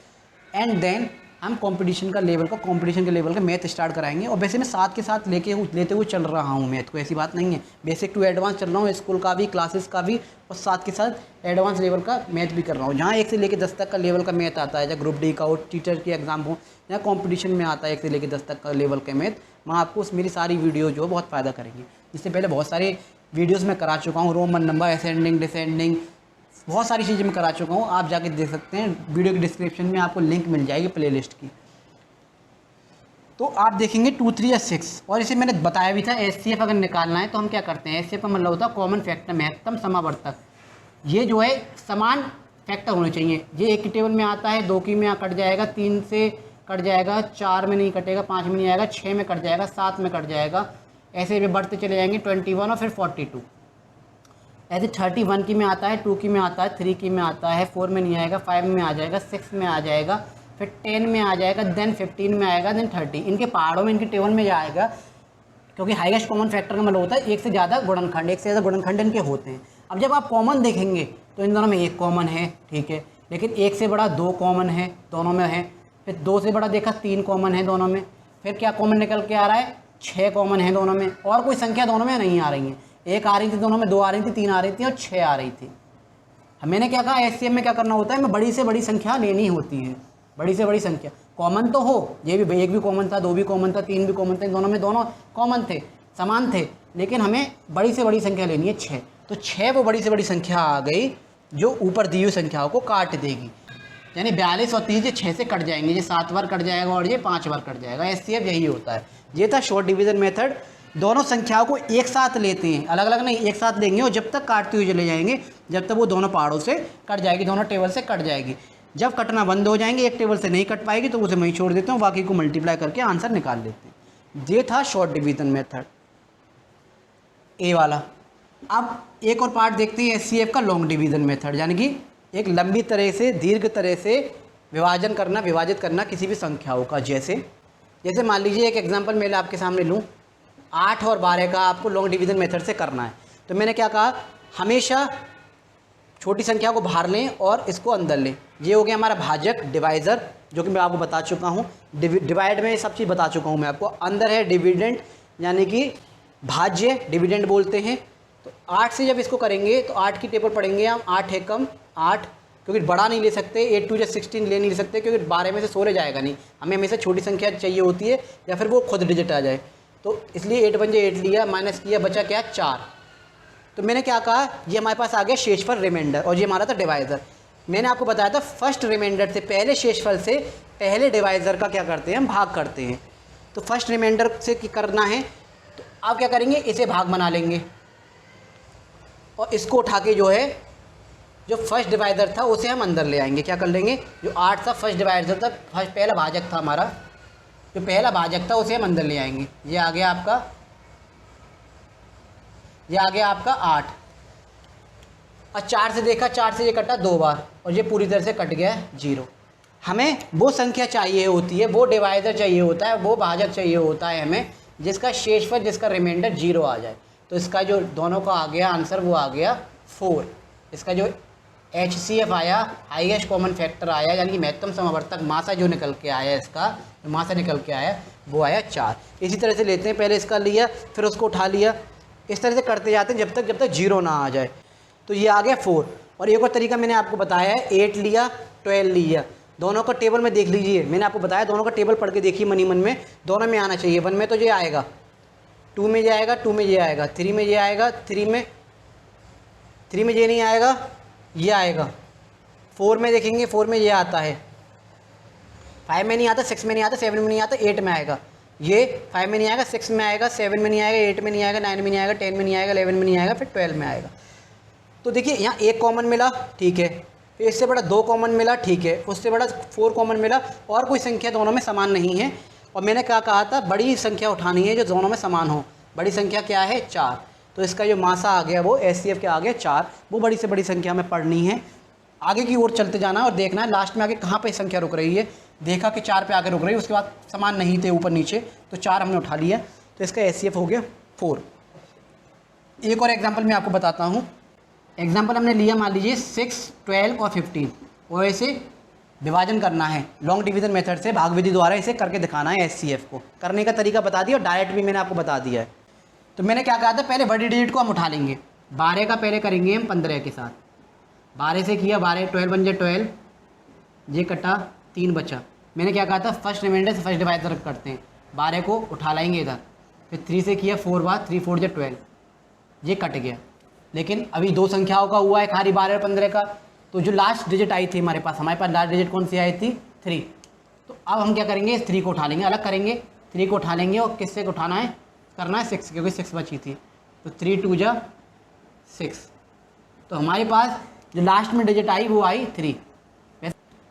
एंड देन हम कंपटीशन के लेवल का मैथ स्टार्ट कराएंगे। और वैसे मैं साथ के साथ लेते हुए चल रहा हूँ मैथ को, ऐसी बात नहीं है, बेसिक टू एडवांस चल रहा हूँ, स्कूल का भी, क्लासेस का भी, और साथ के साथ एडवांस लेवल का मैथ भी कर रहा हूँ। जहाँ 1 से लेकर 10 तक का लेवल का मैथ आता है, जहाँ ग्रुप डी का हो, टीचर के एग्जाम हो, जहाँ कॉम्पिटिशन में आता है 1 से लेकर 10 तक का लेवल का मैथ, वहाँ आपको मेरी सारी वीडियो जो बहुत फ़ायदा करेंगी। इससे पहले बहुत सारे वीडियोज़ मैं करा चुका हूँ, रोमन नंबर, असेंडिंग, डिसेंडिंग, बहुत सारी चीज़ें मैं करा चुका हूँ, आप जाके देख सकते हैं। वीडियो के डिस्क्रिप्शन में आपको लिंक मिल जाएगी प्लेलिस्ट की। तो आप देखेंगे 2, 3 या 6। और इसे मैंने बताया भी था, एचसीएफ अगर निकालना है तो हम क्या करते हैं, एचसीएफ का मतलब होता है कॉमन फैक्टर, महत्तम समावर्तक। ये जो है समान फैक्टर होने चाहिए। ये 1 की टेबल में आता है, 2 की में कट जाएगा, 3 से कट जाएगा, 4 में नहीं कटेगा, 5 में नहीं आएगा, 6 में कट जाएगा, 7 में कट जाएगा, ऐसे भी बढ़ते चले जाएंगे 21 और फिर 42। ऐसे 31 की में आता है, 2 की में आता है, 3 की में आता है, 4 में नहीं आएगा, 5 में आ जाएगा, 6 में आ जाएगा, फिर 10 में आ जाएगा, देन 15 में आएगा, देन 30। इनके पहाड़ों में इनकी टेबल में जाएगा, क्योंकि हाईएस्ट कॉमन फैक्टर का मतलब होता है 1 से ज़्यादा गुणनखंड, 1 से ज़्यादा गुणनखंड इनके होते हैं। अब जब आप कॉमन देखेंगे तो इन दोनों में 1 कॉमन है, ठीक है, लेकिन 1 से बड़ा 2 कॉमन है, दोनों में है। फिर 2 से बड़ा देखा 3 कॉमन है दोनों में। फिर क्या कॉमन निकल के आ रहा है, 6 कॉमन है दोनों में, और कोई संख्या दोनों में नहीं आ रही है। 1 आ रही थी दोनों में, 2 आ रही थी, 3 आ रही थी और 6 आ रही थी। मैंने क्या कहा, एचसीएफ में क्या करना होता है, मैं बड़ी से बड़ी संख्या लेनी होती है, बड़ी से बड़ी संख्या। कॉमन तो हो, ये भी 1 भी कॉमन था, 2 भी कॉमन था, 3 भी कॉमन थे, दोनों में दोनों कॉमन थे, समान थे, लेकिन हमें बड़ी से बड़ी संख्या लेनी है 6। तो 6 वो बड़ी से बड़ी संख्या आ गई जो ऊपर दी हुई संख्याओं को काट देगी। यानी 42 और 30 ये 6 से कट जाएंगे, ये 7 बार कट जाएगा और ये 5 बार कट जाएगा। एचसीएफ यही होता है। ये था शॉर्ट डिवीजन मेथड। दोनों संख्याओं को एक साथ लेते हैं, अलग अलग नहीं, एक साथ लेंगे और जब तक काटते हुए चले जाएंगे, जब तक वो दोनों पहाड़ों से कट जाएगी, दोनों टेबल से कट जाएगी। जब कटना बंद हो जाएंगे, एक टेबल से नहीं कट पाएगी, तो उसे मैं ही छोड़ देता हूँ, बाकी को मल्टीप्लाई करके आंसर निकाल लेते हैं। ये था शॉर्ट डिवीजन मेथड, ए वाला। अब एक और पार्ट देखते हैं एचसीएफ का, लॉन्ग डिवीजन मेथड, यानी कि एक लंबी तरह से, दीर्घ तरह से विभाजित करना किसी भी संख्याओं का। जैसे मान लीजिए एक एग्जांपल मैं आपके सामने लूँ, 8 और 12 का आपको लॉन्ग डिवीजन मेथड से करना है। तो मैंने क्या कहा, हमेशा छोटी संख्या को बाहर लें और इसको अंदर लें। ये हो गया हमारा भाजक, डिवाइज़र, जो कि मैं आपको बता चुका हूँ। डिवाइड में सब चीज़ बता चुका हूँ मैं आपको। अंदर है डिविडेंड, यानी कि भाज्य, डिविडेंड बोलते हैं। तो 8 से जब इसको करेंगे तो 8 की टेबल पढ़ेंगे हम, 8 एकम 8, क्योंकि बड़ा नहीं ले सकते, 8 2 16 ले नहीं सकते, क्योंकि 12 में से 16 जाएगा नहीं, हमें हमेशा छोटी संख्या चाहिए होती है, या फिर वो खुद डिजिट आ जाए। तो इसलिए 8 बन जाए 8 लिया, माइनस किया, बचा क्या 4। तो मैंने क्या कहा, ये हमारे पास आ गया शेषफल रिमाइंडर, और ये हमारा था डिवाइज़र। मैंने आपको बताया था फर्स्ट रिमाइंडर से, पहले शेषफल से पहले डिवाइज़र का क्या करते हैं, हम भाग करते हैं। तो फर्स्ट रिमाइंडर से करना है तो आप क्या करेंगे, इसे भाग बना लेंगे और इसको उठा के जो है, जो फर्स्ट डिवाइज़र था उसे हम अंदर ले आएंगे। क्या कर लेंगे, जो 8 था फर्स्ट डिवाइज़र था, फर्स्ट पहला भाजक था हमारा, जो पहला भाजक था उसे हम अंदर ले आएंगे। ये आ गया आपका, ये आ गया आपका 8। और 4 से देखा, 4 से ये कटा 2 बार और ये पूरी तरह से कट गया 0। हमें वो संख्या चाहिए होती है, वो डिवाइज़र चाहिए होता है, वो भाजक चाहिए होता है हमें, जिसका शेषफल, जिसका रिमाइंडर 0 आ जाए। तो इसका जो दोनों का आ गया आंसर, वो आ गया 4। इसका जो एचसीएफ आया, हाईएस्ट कॉमन फैक्टर आया, यानी कि महत्तम समावर्तक मासा जो निकल के आया, इसका जो मासा निकल के आया वो आया 4। इसी तरह से लेते हैं, पहले इसका लिया, फिर उसको उठा लिया, इस तरह से करते जाते हैं जब तक 0 ना आ जाए। तो ये आ गया 4। और एक और तरीका मैंने आपको बताया है, 8 लिया, 12 लिया, दोनों का टेबल में देख लीजिए। मैंने आपको बताया, दोनों का टेबल पढ़ के देखिए मन ही मन में, दोनों में आना चाहिए। 1 में तो ये आएगा, 2 में ये आएगा, 2 में ये आएगा, 3 में ये आएगा, 3 में ये नहीं आएगा, ये आएगा। 4 में देखेंगे, 4 में ये आता है, 5 में नहीं आता, 6 में नहीं आता, 7 में नहीं आता, 8 में आएगा। ये 5 में नहीं आएगा, 6 में आएगा, 7 में नहीं आएगा, 8 में नहीं आएगा, 9 में नहीं आएगा, 10 में नहीं आएगा, 11 में नहीं आएगा, फिर 12 में आएगा। तो देखिए यहाँ 1 कॉमन मिला, ठीक है, फिर इससे बड़ा 2 कॉमन मिला, ठीक है, उससे बड़ा 4 कॉमन मिला, और कोई संख्या दोनों में समान नहीं है। और मैंने क्या कहा था, बड़ी संख्या उठानी है जो दोनों में समान हो। बड़ी संख्या क्या है, 4। तो इसका जो मासा आ गया वो एचसीएफ क्या आ गया 4। वो बड़ी से बड़ी संख्या में पढ़नी है, आगे की ओर चलते जाना है और देखना है लास्ट में आगे कहाँ पे संख्या रुक रही है। देखा कि 4 पे आके रुक रही है, उसके बाद समान नहीं थे ऊपर नीचे, तो 4 हमने उठा लिया, तो इसका एचसीएफ हो गया 4। एक और एग्जाम्पल मैं आपको बताता हूँ। एग्जाम्पल हमने लिया, मान लीजिए 6, 12 और 15, और ऐसे विभाजन करना है लॉन्ग डिवीज़न मेथड से, भाग विधि द्वारा इसे करके दिखाना है एचसीएफ को। करने का तरीका बता दिया और डायरेक्ट भी मैंने आपको बता दिया है। तो मैंने क्या कहा था, पहले बड़ी डिजिट को हम उठा लेंगे। 12 का पहले करेंगे हम 15 के साथ। 12 से किया, 12 12 बन जाए 12, ये कटा 3 बचा। मैंने क्या कहा था, फर्स्ट रिमाइंडर से फर्स्ट डिवाइडर करते हैं। 12 को उठा लाएंगे इधर, फिर 3 से किया 4 बार, 3 4 जा 12, ये कट गया। लेकिन अभी दो संख्याओं का हुआ है खाली 12 और 15 का, तो जो लास्ट डिजिट आई थी हमारे पास लास्ट डिजिट कौन सी आई थी, 3। तो अब हम क्या करेंगे, इस 3 को उठा लेंगे, अलग करेंगे, 3 को उठा लेंगे और किससे उठाना है, करना है 6, क्योंकि 6 बची थी। तो 3 2 जा 6। तो हमारे पास जो लास्ट में डिजिट आई वो आई 3,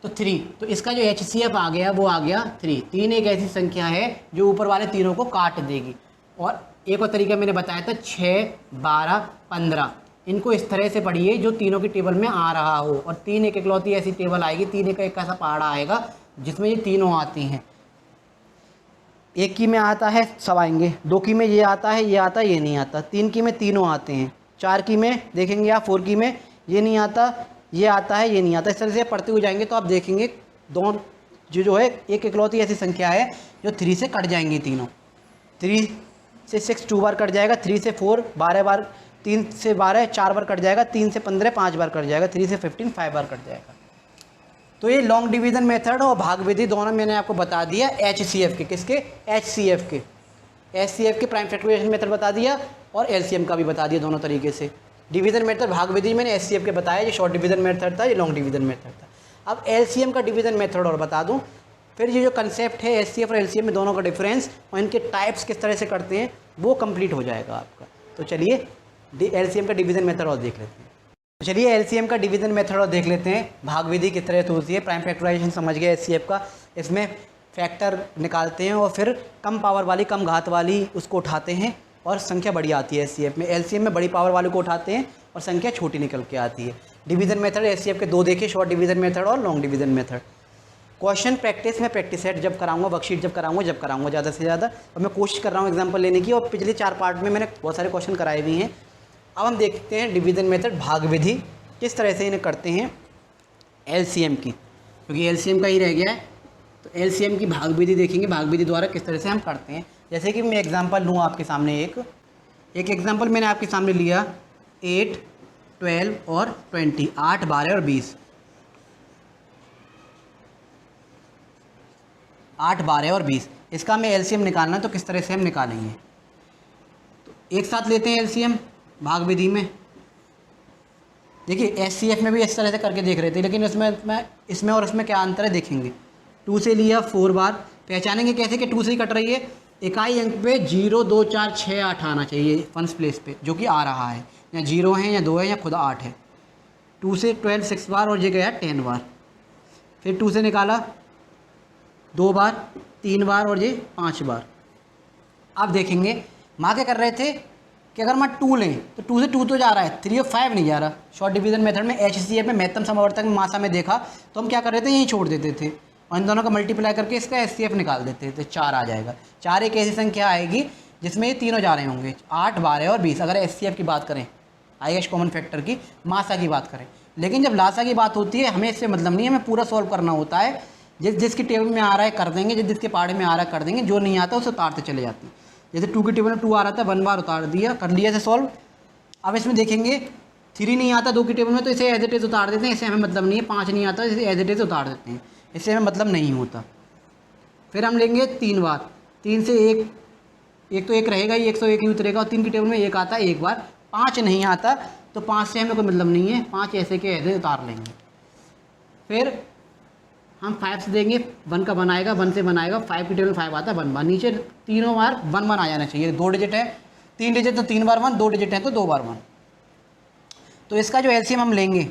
तो 3। तो इसका जो HCF आ गया वो आ गया 3। 3 एक ऐसी संख्या है जो ऊपर वाले तीनों को काट देगी। और एक और तरीका मैंने बताया था 6 12 15, इनको इस तरह से पढ़िए जो तीनों की टेबल में आ रहा हो। और 3 एक इकलौती ऐसी टेबल आएगी, 3 एक ऐसा पहाड़ा आएगा जिसमें ये तीनों आती हैं। 1 की में आता है सब आएंगे, 2 की में ये आता है, ये आता है, ये नहीं आता। 3 की में तीनों आते हैं, 4 की में देखेंगे आप, 4 की में ये नहीं आता, ये आता है, ये नहीं आता। इस तरह से पढ़ते हुए जाएंगे तो आप देखेंगे दोनों जो है एक इकलौती ऐसी संख्या है जो 3 से कट जाएंगी तीनों। 3 से 6 2 बार कट जाएगा, 3 से 4 12 बार, 3 से 12 4 बार कट जाएगा, 3 से 15 5 बार कट जाएगा, 3 से 15 5 बार कट जाएगा। तो ये लॉन्ग डिवीज़न मेथड और भाग विधि दोनों मैंने आपको बता दिया HCF के। किसके, HCF के। HCF के प्राइम फैक्टराइजेशन मेथड बता दिया और LCM का भी बता दिया दोनों तरीके से। डिवीज़न मेथड भाग विधि मैंने HCF के बताया, ये शॉर्ट डिवीज़न मेथड था, ये लॉन्ग डिवीज़न मेथड था। अब LCM का डिवीज़न मेथड और बता दूं, फिर ये जो कंसेप्ट है HCF और LCM में दोनों का डिफरेंस और इनके टाइप्स किस तरह से करते हैं वो कंप्लीट हो जाएगा आपका। तो चलिए LCM का डिवीज़न मेथड और देख लेते हैं। तो चलिए LCM का डिवीज़न मेथड और देख लेते हैं। भाग विधि किस तरह से होती है, प्राइम फैक्टराइजेशन समझ गए HCF का, इसमें फैक्टर निकालते हैं और फिर कम पावर वाली कम घात वाली उसको उठाते हैं और संख्या बड़ी आती है HCF में। LCM में बड़ी पावर वाले को उठाते हैं और संख्या छोटी निकल के आती है। डिवीज़न मेथड HCF के 2 देखे, शॉर्ट डिवीज़न मेथड और long division method. Question practice में प्रैक्टिस सेट जब कराऊंगा, वर्कशीट जब कराऊंगा ज़्यादा से ज़्यादा, और मैं कोशिश कर रहा हूँ एग्जांपल लेने की, और पिछले 4 पार्ट में मैंने बहुत सारे क्वेश्चन कराए भी हैं। अब हम देखते हैं डिवीज़न मेथड भाग विधि किस तरह से इन्हें करते हैं LCM की, क्योंकि LCM का ही रह गया है। तो LCM की भाग विधि देखेंगे, भाग विधि द्वारा किस तरह से हम करते हैं। जैसे कि मैं एग्जांपल लूँ आपके सामने, एक एग्जांपल मैंने आपके सामने लिया 8 12 और 20, 8 12 और 20, 8 12 और 20, इसका हमें LCM निकालना है। तो किस तरह से हम निकालेंगे, तो एक साथ लेते हैं LCM भाग विधि में। देखिए HCF में भी इस तरह से करके देख रहे थे, लेकिन इसमें और इसमें क्या अंतर है देखेंगे। 2 से लिया 4 बार, पहचानेंगे कैसे कि 2 से ही कट रही है। इकाई अंक पे 0 2 4 6 8 आना चाहिए फंस प्लेस पे, जो कि आ रहा है, या 0 है या 2 है या खुद 8 है। 2 से 12 6 बार और ये गया 10 बार। फिर 2 से निकाला 2 बार, 3 बार और ये 5 बार। अब देखेंगे माँ क्या कर रहे थे कि अगर मैं 2 लें तो 2 से 2 तो जा रहा है, 3 और 5 नहीं जा रहा। शॉर्ट डिवीज़न मेथड में HCF में महत्तम समवर्तक में मासा में देखा तो हम क्या कर रहे थे, यहीं छोड़ देते थे और इन दोनों का मल्टीप्लाई करके इसका HCF निकाल देते थे, 4 आ जाएगा। 4 एक ऐसी संख्या आएगी जिसमें ये तीनों जा रहे होंगे, 8 12 और 20। अगर HCF की बात करें, हाईएस्ट कॉमन फैक्टर की, मासा की बात करें। लेकिन जब लासा की बात होती है हमें इससे मतलब नहीं है, हमें पूरा सॉल्व करना होता है। जिसकी टेबल में आ रहा है कर देंगे, जिसके पहाड़े में आ रहा है कर देंगे, जो नहीं आता उसे उतारते चले जाते हैं। जैसे 2 की टेबल में 2 आ रहा था, 1 बार उतार दिया, कर लिया से सॉल्व। अब इसमें देखेंगे 3 नहीं आता 2 की टेबल में, तो इसे एज इट इज़ उतार देते हैं, इससे हमें मतलब नहीं है। 5 नहीं आता, इसे एज इट इज़ उतार देते हैं, इससे हमें मतलब नहीं होता। फिर हम लेंगे 3 बार, 3 से एक तो 1 रहेगा ही, 101 ही उतरेगा, और 3 की टेबल में 1 आता है 1 बार। 5 नहीं आता तो 5 से हमें कोई मतलब नहीं है, 5 ऐसे के ऐसे उतार लेंगे। फिर हम 5 से देंगे, 1 का 1 आएगा, 1 से 1 आएगा, 5 की टेबल में 5 आता है 1 बार। नीचे तीनों बार 1 1 आ जाना चाहिए। 2 डिजिट है, 3 डिजिट तो 3 बार 1, 2 डिजिट है तो 2 बार 1। तो इसका जो LCM हम लेंगे,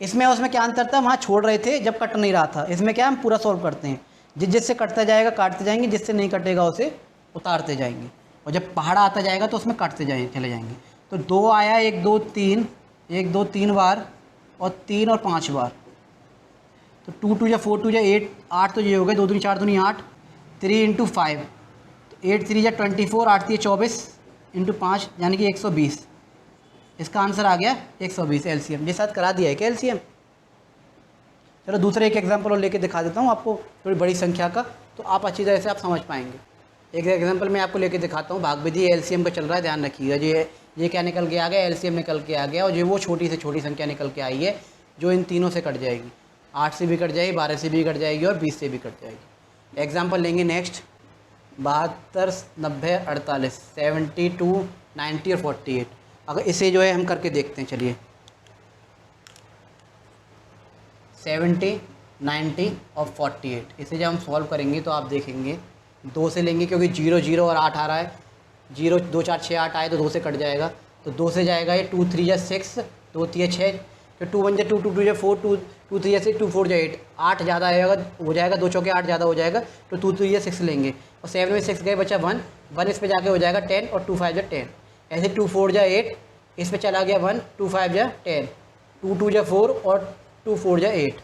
इसमें उसमें क्या अंतर था, वहाँ छोड़ रहे थे जब कट नहीं रहा था। इसमें क्या हम पूरा सॉल्व करते हैं, जिससे कटता जाएगा काटते जाएंगे, जिससे नहीं कटेगा उसे उतारते जाएंगे, और जब पहाड़ा आता जाएगा तो उसमें काटते चले जाएंगे। तो 2 आया, 1 2 3, 1 2 3 बार और 3 और 5 बार। तो 2 2 या 4 2 या 8, 8 तो ये हो गए, 2 2 4 2 8, 3 × 5, 8 3 या 24, 8 3 24 × 5 यानी कि 120। इसका आंसर आ गया 120 LCM। ये साथ करा दिया है क्या LCM? चलो दूसरे एक एग्जांपल और लेके दिखा देता हूँ आपको, थोड़ी बड़ी संख्या का, तो आप अच्छी तरह से आप समझ पाएंगे। एक एग्जांपल मैं आपको लेके दिखाता हूँ, भाग विधि एलसीएम का चल रहा है, ध्यान रखिएगा। ये क्या निकल के आ गया, एलसीएम निकल के आ गया, और ये वो छोटी से छोटी संख्या निकल के आई है जो इन तीनों से कट जाएगी। 8 से भी कट जाएगी, 12 से भी कट जाएगी और 20 से भी कट जाएगी। एग्जाम्पल लेंगे नेक्स्ट, 72, 90, 48, 72, 90 और 48। अगर इसे जो है हम करके देखते हैं, चलिए 70, 90 और 48, इसे जब हम सॉल्व करेंगे तो आप देखेंगे 2 से लेंगे, क्योंकि 0 0 और 8 आ रहा है, 0 2 4 6 8 आए तो 2 से कट जाएगा, तो 2 से जाएगा ये 2 3 6, 2 3 6, तो 2 1 2 2 2 4, 2 3 6, 2 4 8, 8 ज़्यादा आएगा हो जाएगा, 2 चौके 8 ज़्यादा हो जाएगा, तो 2 3 6 लेंगे, और 7 में 6 गए बचा 1, 1 इस पे जाके हो जाएगा 10, और 2 5 10, ऐसे 2 4 8, इस पे चला गया 1, 2 5 10, 2 2 4 और 2 4 8।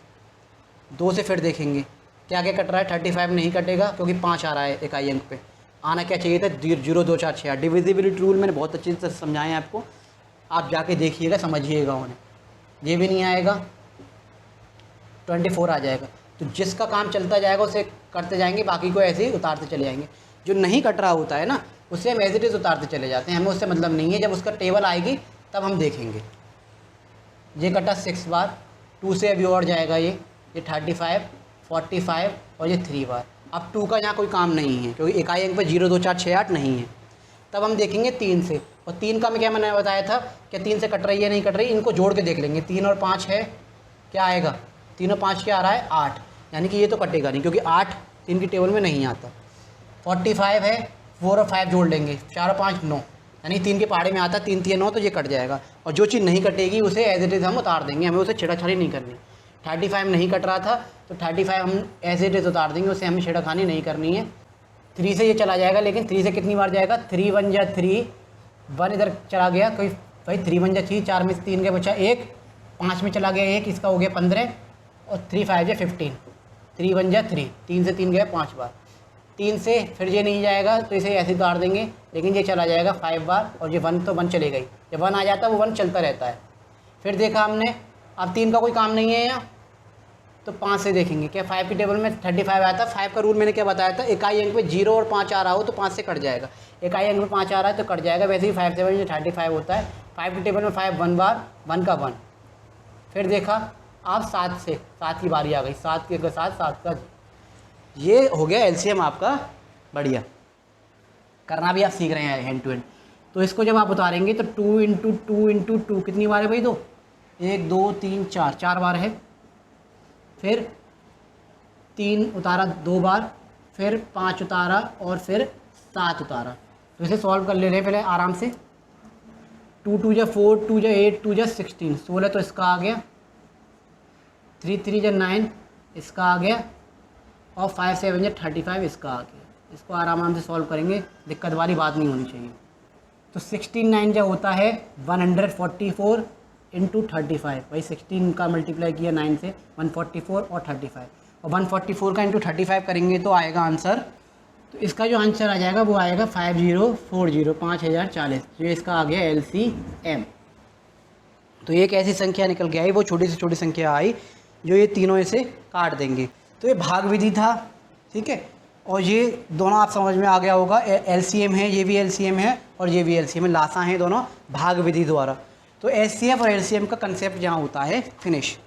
2 से फिर देखेंगे क्या क्या कट रहा है, 35 नहीं कटेगा क्योंकि 5 आ रहा है इकाई अंक पे, आना क्या चाहिए था 0 2 4 6 8। डिविजिबिलिटी रूल मैंने बहुत अच्छी तरह समझाए हैं आपको, आप जाके देखिएगा, समझिएगा उन्हें। ये भी नहीं आएगा, 24 आ जाएगा, तो जिसका काम चलता जाएगा उसे करते जाएंगे, बाकी को ऐसे ही उतारते चले जाएंगे। जो नहीं कट रहा होता है ना, उससे हम एज इट इज़ उतारते चले जाते हैं, हमें उससे मतलब नहीं है। जब उसका टेबल आएगी तब हम देखेंगे। ये कटा 6 बार, 2 से अभी और जाएगा ये 35, 45 और ये 3 बार। अब 2 का यहाँ कोई काम नहीं है क्योंकि इकाई अंक पे 0 2 4 6 8 नहीं है। तब हम देखेंगे 3 से, और 3 का मैं क्या मैंने बताया था कि 3 से कट रही है नहीं कट रही, इनको जोड़ के देख लेंगे। 3 और 5 है, क्या आएगा, 3 और 5 क्या आ रहा है 8, यानी कि ये तो कटेगा नहीं क्योंकि 8 3 की टेबल में नहीं आता। 45 है, 4 और 5 जोड़ लेंगे, 4 और 5 9, यानी 3 के पहाड़े में आता, 3 3 9, तो ये कट जाएगा। और जो चीज़ नहीं कटेगी उसे एज इट इज़ हम उतार देंगे, हमें उसे छेड़ाछाड़ी नहीं करनी। 35 नहीं कट रहा था तो 35 हम एज इट इज़ उतार देंगे, उसे हमें छेड़खानी नहीं करनी है। 3 से ये चला जाएगा, लेकिन 3 से कितनी बार जाएगा, 3 1 जा 3, 1 इधर चला गया, कोई भाई 3 1 जा 3, 4 में से 3 के बचा 1, 5 में चला गया 1, इसका हो गया 15, और 3 5 जा 15, 3 1 जा 3, 3 से 3 गया 5 बार। 3 से फिर ये नहीं जाएगा तो इसे ऐसे उतार देंगे, लेकिन ये चला जाएगा 5 बार, और ये 1 तो 1 चले गई, जब 1 आ जाता है वो 1 चलता रहता है। फिर देखा हमने, अब 3 का कोई काम नहीं है यहाँ, तो 5 से देखेंगे क्या 5 की टेबल में 35 आया था। 5 का रूल मैंने क्या बताया था, इकाई अंक पे 0 और 5 आ रहा हो तो 5 से कट जाएगा, इकाई अंक में 5 आ रहा है तो कट जाएगा। वैसे ही 5 7 35 होता है। 5 की टेबल में 5 1 बार, 1 का 1। फिर देखा आप 7 से, 7 की बारी आ गई, 7 के साथ 7 का, ये हो गया एलसीएम आपका। बढ़िया, करना भी आप सीख रहे हैं हैंड टू हैंड। तो इसको जब आप उतारेंगे तो 2 इंटू 2 इंटू 2 कितनी बार है भाई, 2 1 2 3 4, 4 बार है। फिर 3 उतारा 2 बार, फिर 5 उतारा, और फिर 7 उतारा। तो इसे सॉल्व कर ले रहे हैं पहले आराम से। 2 2 जा 4, 2 जा 8, 2 जा 16, 16 तो इसका आ गया, 3 3 जा 9 इसका आ गया, और 5 7 जा 35 इसका आ गया। इसको आराम से सॉल्व करेंगे, दिक्कत वाली बात नहीं होनी चाहिए। तो 16 9 जो होता है 144 इंटू 35, भाई 16 का मल्टीप्लाई किया 9 से, 144 और 35, और 144 का इंटू 35 करेंगे तो आएगा आंसर। तो इसका जो आंसर आ जाएगा वो आएगा 5040, 5040, जो इसका आ गया LCM। तो एक ऐसी संख्या निकल के आई, वो छोटी से छोटी संख्या आई जो ये तीनों इसे काट देंगे। तो ये भाग विधि था, ठीक है। और ये दोनों आप समझ में आ गया होगा, LCM है, ये भी LCM है और ये भी LCM है, लासा हैं दोनों भाग विधि द्वारा। तो SCF और LCM का कंसेप्ट यहाँ होता है फिनिश,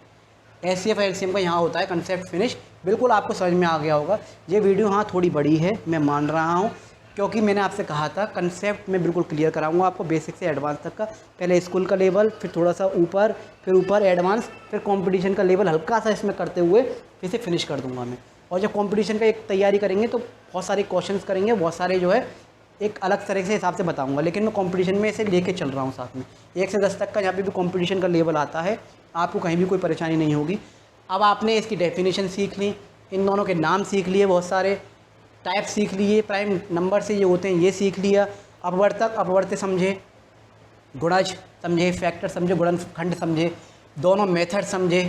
SCF और LCM का यहाँ होता है कंसेप्ट फिनिश। बिल्कुल आपको समझ में आ गया होगा। ये वीडियो हाँ थोड़ी बड़ी है, मैं मान रहा हूँ, क्योंकि मैंने आपसे कहा था कंसेप्ट में बिल्कुल क्लियर कराऊंगा आपको, बेसिक से एडवांस तक का। पहले स्कूल का लेवल, फिर थोड़ा सा ऊपर, फिर ऊपर एडवांस, फिर कंपटीशन का लेवल हल्का सा इसमें करते हुए फिर से फिनिश कर दूंगा मैं। और जब कंपटीशन का एक तैयारी करेंगे तो बहुत सारे क्वेश्चंस करेंगे, बहुत सारे जो है एक अलग तरह से हिसाब से बताऊंगा, लेकिन मैं कंपटीशन में इसे लेके चल रहा हूँ साथ में। 1 से 10 तक का जहाँ पे भी कंपटीशन का लेवल आता है, आपको कहीं भी कोई परेशानी नहीं होगी। अब आपने इसकी डेफिनेशन सीख ली, इन दोनों के नाम सीख लिए, बहुत सारे टाइप सीख लिए, प्राइम नंबर से ये होते हैं ये सीख लिया, अपवर्तक अपवर्त्य समझे, गुणज समझे, फैक्टर समझे, गुणनखंड समझे, दोनों मेथड समझे,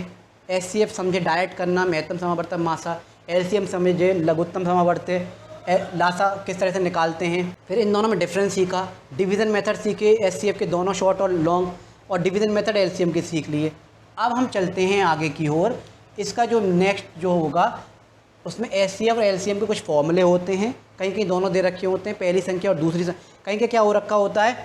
SCF समझे डायरेक्ट करना, महत्तम समावर्तक मासा, LCM समझे लघुत्तम समावर्त्य, लासा किस तरह से निकालते हैं। फिर इन दोनों में डिफरेंस सीखा, डिवीज़न मेथड सीखे, SCF के दोनों शॉर्ट और लॉन्ग, और डिवीज़न मेथड LCM के सीख लिए। अब हम चलते हैं आगे की ओर, इसका जो नेक्स्ट जो होगा उसमें HCF और LCM के कुछ फॉर्मूले होते हैं, कहीं कहीं दोनों दे रखे होते हैं, पहली संख्या और दूसरी संख्या। कहीं क्या हो रखा होता है,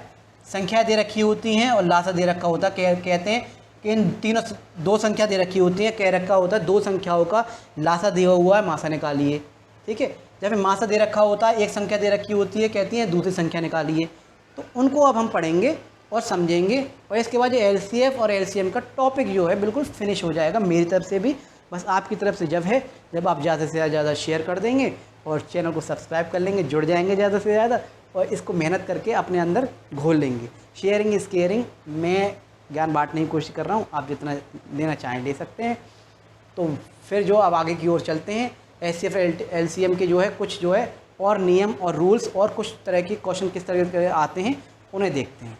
संख्या दे रखी होती हैं और लासा दे रखा होता है। कहते हैं कि इन तीनों दो संख्या दे रखी होती है, कह रखा होता है दो संख्याओं का लासा दिया हुआ है, मासा निकालिए। ठीक है, जब मासा दे रखा होता है, एक संख्या दे रखी होती है, कहती है दूसरी संख्या निकालिए। तो उनको अब हम पढ़ेंगे और समझेंगे, और इसके बाद जो LCF और LCM का टॉपिक जो है बिल्कुल फिनिश हो जाएगा मेरी तरफ से भी। बस आपकी तरफ से जब आप ज़्यादा से ज़्यादा शेयर कर देंगे और चैनल को सब्सक्राइब कर लेंगे, जुड़ जाएंगे ज़्यादा से ज़्यादा, और इसको मेहनत करके अपने अंदर घोल लेंगे। Sharing is caring. मैं ज्ञान बांटने की कोशिश कर रहा हूँ, आप जितना लेना चाहें ले सकते हैं। तो फिर जो अब आगे की ओर चलते हैं, HCF LCM के जो है कुछ जो है और नियम और रूल्स और कुछ तरह के क्वेश्चन किस तरह के आते हैं उन्हें देखते हैं।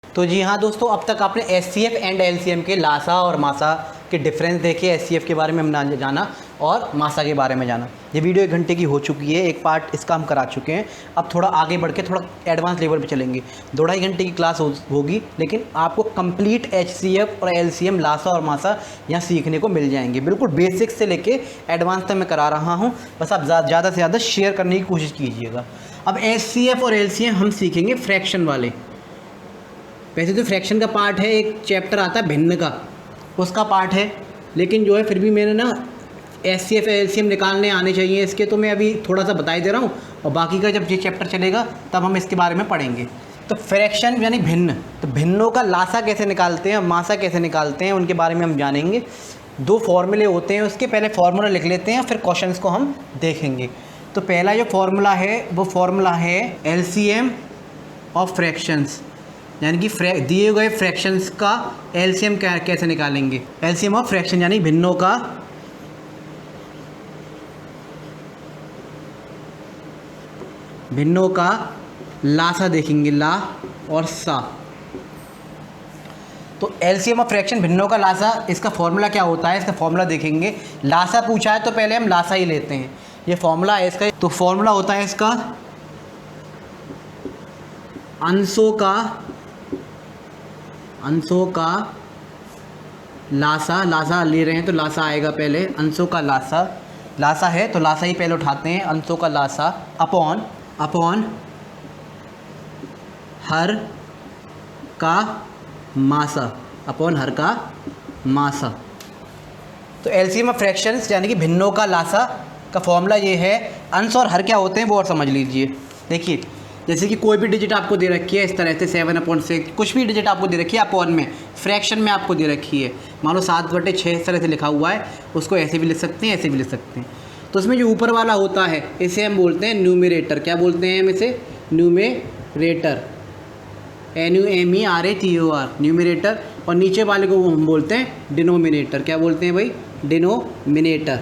तो जी हाँ दोस्तों, अब तक आपने HCF एंड LCM के लासा और मासा के डिफरेंस देखे, HCF के बारे में हमने जाना और मासा के बारे में जाना। ये वीडियो 1 घंटे की हो चुकी है, एक पार्ट इसका हम करा चुके हैं। अब थोड़ा आगे बढ़ के थोड़ा एडवांस लेवल पे चलेंगे। 2-2.5 घंटे की क्लास होगी, लेकिन आपको कंप्लीट HCF और LCM लासा और मासा यहाँ सीखने को मिल जाएंगे। बिल्कुल बेसिक से लेके एडवांस तक मैं करा रहा हूँ, बस आप ज़्यादा से ज़्यादा शेयर करने की कोशिश कीजिएगा। अब HCF और LCM हम सीखेंगे फ्रैक्शन वाले। वैसे तो फ्रैक्शन का पार्ट है, एक चैप्टर आता है भिन्न का, उसका पार्ट है, लेकिन जो है फिर भी मैंने ना HCF LCM निकालने आने चाहिए इसके, तो मैं अभी थोड़ा सा बता ही दे रहा हूँ, और बाकी का जब ये चैप्टर चलेगा तब हम इसके बारे में पढ़ेंगे। तो फ्रैक्शन यानी भिन्न, तो भिन्नों का लासा कैसे निकालते हैं, मासा कैसे निकालते हैं, उनके बारे में हम जानेंगे। 2 फॉर्मूले होते हैं उसके, पहले फार्मूला लिख लेते हैं, फिर क्वेश्चंस को हम देखेंगे। तो पहला जो फार्मूला है वो फार्मूला है LCM ऑफ फ्रैक्शंस, यानी कि दिए गए फ्रैक्शंस का LCM कैसे निकालेंगे। LCM ऑफ फ्रैक्शन यानी भिन्नों का लासा देखेंगे, ला और सा। तो LCM ऑफ फ्रैक्शन भिन्नों का लासा, इसका फॉर्मूला क्या होता है, इसका फॉर्मूला देखेंगे। लासा पूछा है तो पहले हम लासा ही लेते हैं, ये फॉर्मूला है इसका। तो फॉर्मूला होता है इसका अंशों का लासा ले रहे हैं तो लासा आएगा पहले। अंशों का लासा है तो लासा ही पहले उठाते हैं। अंशों का लासा अपॉन हर का मासा, तो LCM ऑफ फ्रैक्शंस यानी कि भिन्नों का लासा का फॉर्मूला ये है। अंश और हर क्या होते हैं वो और समझ लीजिए। देखिए, जैसे कि कोई भी डिजिट आपको दे रखी है इस तरह से 7/6, कुछ भी डिजिट आपको दे रखी है अपॉन में, फ्रैक्शन में आपको दे रखी है, मान लो 7/6 इस तरह से लिखा हुआ है, उसको ऐसे भी लिख सकते हैं, ऐसे भी लिख सकते हैं। तो उसमें जो ऊपर वाला होता है इसे हम बोलते हैं न्यूमरेटर। क्या बोलते हैं हम इसे? Numerator, NUMERATOR, numerator. और नीचे वाले को हम बोलते हैं डिनोमिनेटर। क्या बोलते हैं भाई? डिनोमिनेटर।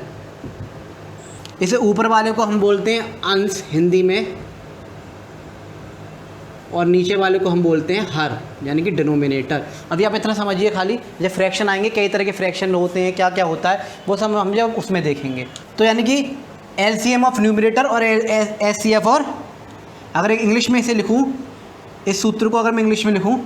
इसे ऊपर वाले को हम बोलते हैं अंश हिंदी में, और नीचे वाले को हम बोलते हैं हर, यानी कि डिनोमिनेटर। अभी आप इतना समझिए खाली, जब फ्रैक्शन आएंगे कई तरह के फ्रैक्शन होते हैं, क्या क्या होता है वो सब हम जब उसमें देखेंगे। तो यानी कि LCM ऑफ न्यूमरेटर और HCF। और अगर एक इंग्लिश में इसे लिखूं, इस सूत्र को अगर मैं इंग्लिश में लिखूं,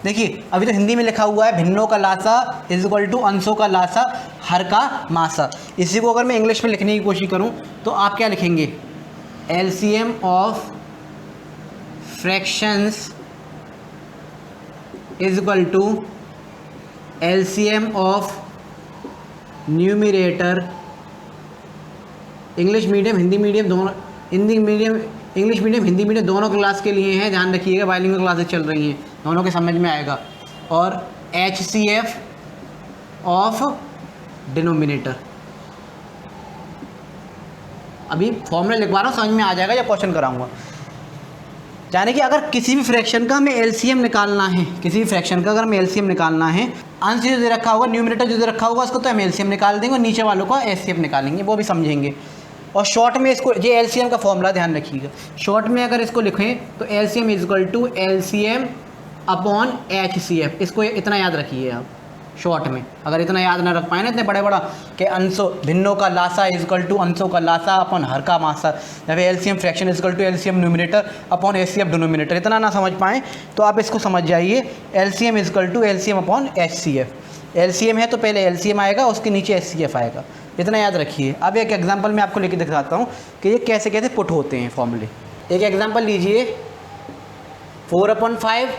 देखिए अभी तो हिंदी में लिखा हुआ है भिन्नों का लासा इज इक्वल टू अंशों का लासा हर का मासा। इसी को अगर मैं इंग्लिश में लिखने की कोशिश करूं तो आप क्या लिखेंगे? LCM of fractions is equal to LCM of numerator. English medium Hindi medium दोनों, इंग्लिश मीडियम हिंदी मीडियम दोनों क्लास के लिए हैं, ध्यान रखिएगा, बाइलिंगुअल क्लासेस चल रही हैं, दोनों के समझ में आएगा। और HCF ऑफ डिनोमिनेटर। अभी फॉर्मूला लिखवा रहा हूँ, समझ में आ जाएगा या क्वेश्चन कराऊंगा। यानी कि अगर किसी भी फ्रैक्शन का हमें LCM निकालना है, किसी भी फ्रैक्शन का अगर हमें LCM निकालना है, अंश जो दे रखा होगा, न्यूमरेटर जो दे रखा होगा, उसको तो हम LCM निकाल देंगे और नीचे वालों का HCF निकालेंगे, वो भी समझेंगे। और शॉर्ट में इसको, ये LCM का फॉर्मूला ध्यान रखिएगा, शॉर्ट में अगर इसको लिखें तो LCM is equal to LCM upon HCF। इसको इतना याद रखिए आप शॉर्ट में, अगर इतना याद ना रख पाए ना इतने बड़े बड़ा कि अंशों भिन्नों का लासा इज इक्वल टू अंशों का लासा अपॉन हर का मासा, या फिर LCM fraction is equal to LCM numerator upon HCF denominator, इतना ना समझ पाएँ तो आप इसको समझ जाइए LCM is equal to LCM upon HCF। LCM है तो पहले LCM आएगा, उसके नीचे HCF आएगा, इतना याद रखिए। अब एक एग्जांपल मैं आपको लेके दिखाता हूँ कि ये कैसे कैसे पुट होते हैं फॉर्मूले। एक एग्जांपल लीजिए, 4/5,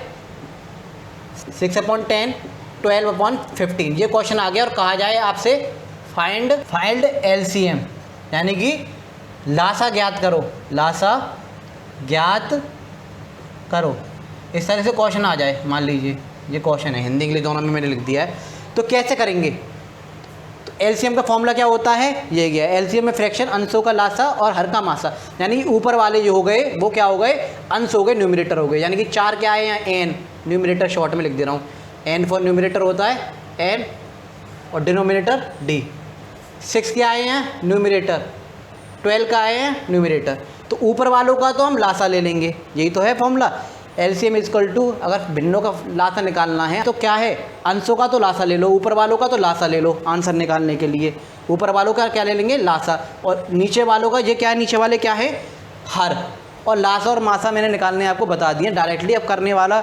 6/10, 12/15, ये क्वेश्चन आ गया और कहा जाए आपसे फाइंड LCM, यानी कि लासा ज्ञात करो, लासा ज्ञात करो। इस तरह से क्वेश्चन आ जाए, मान लीजिए ये क्वेश्चन है, हिंदी इंग्लिश दोनों में मैंने लिख दिया है, तो कैसे करेंगे? तो LCM का फॉर्मूला क्या होता है, ये गया। LCM में फ्रैक्शन, अंशों का लासा और हर का मासा, यानी ऊपर वाले जो हो गए वो क्या हो गए, अंश हो गए, न्यूमरेटर हो गए। यानी कि 4 क्या है यहाँ, n, न्यूमरेटर शॉर्ट में लिख दे रहा हूँ, n फॉर न्यूमरेटर होता है n और डिनोमिनेटर d। 6 क्या आए हैं, न्यूमरेटर, 12 का आए हैं न्यूमरेटर, तो ऊपर वालों का तो हम लासा ले लेंगे, यही तो है फॉर्मूला। LCM इक्वल टू, अगर भिन्नों का लासा निकालना है तो क्या है, अंशों का तो लासा ले लो, ऊपर वालों का तो लासा ले लो आंसर निकालने के लिए। ऊपर वालों का क्या ले लेंगे, लासा, और नीचे वालों का ये क्या है, नीचे वाले क्या है, हर। और लासा और मासा मैंने निकालने आपको बता दिए डायरेक्टली। अब करने वाला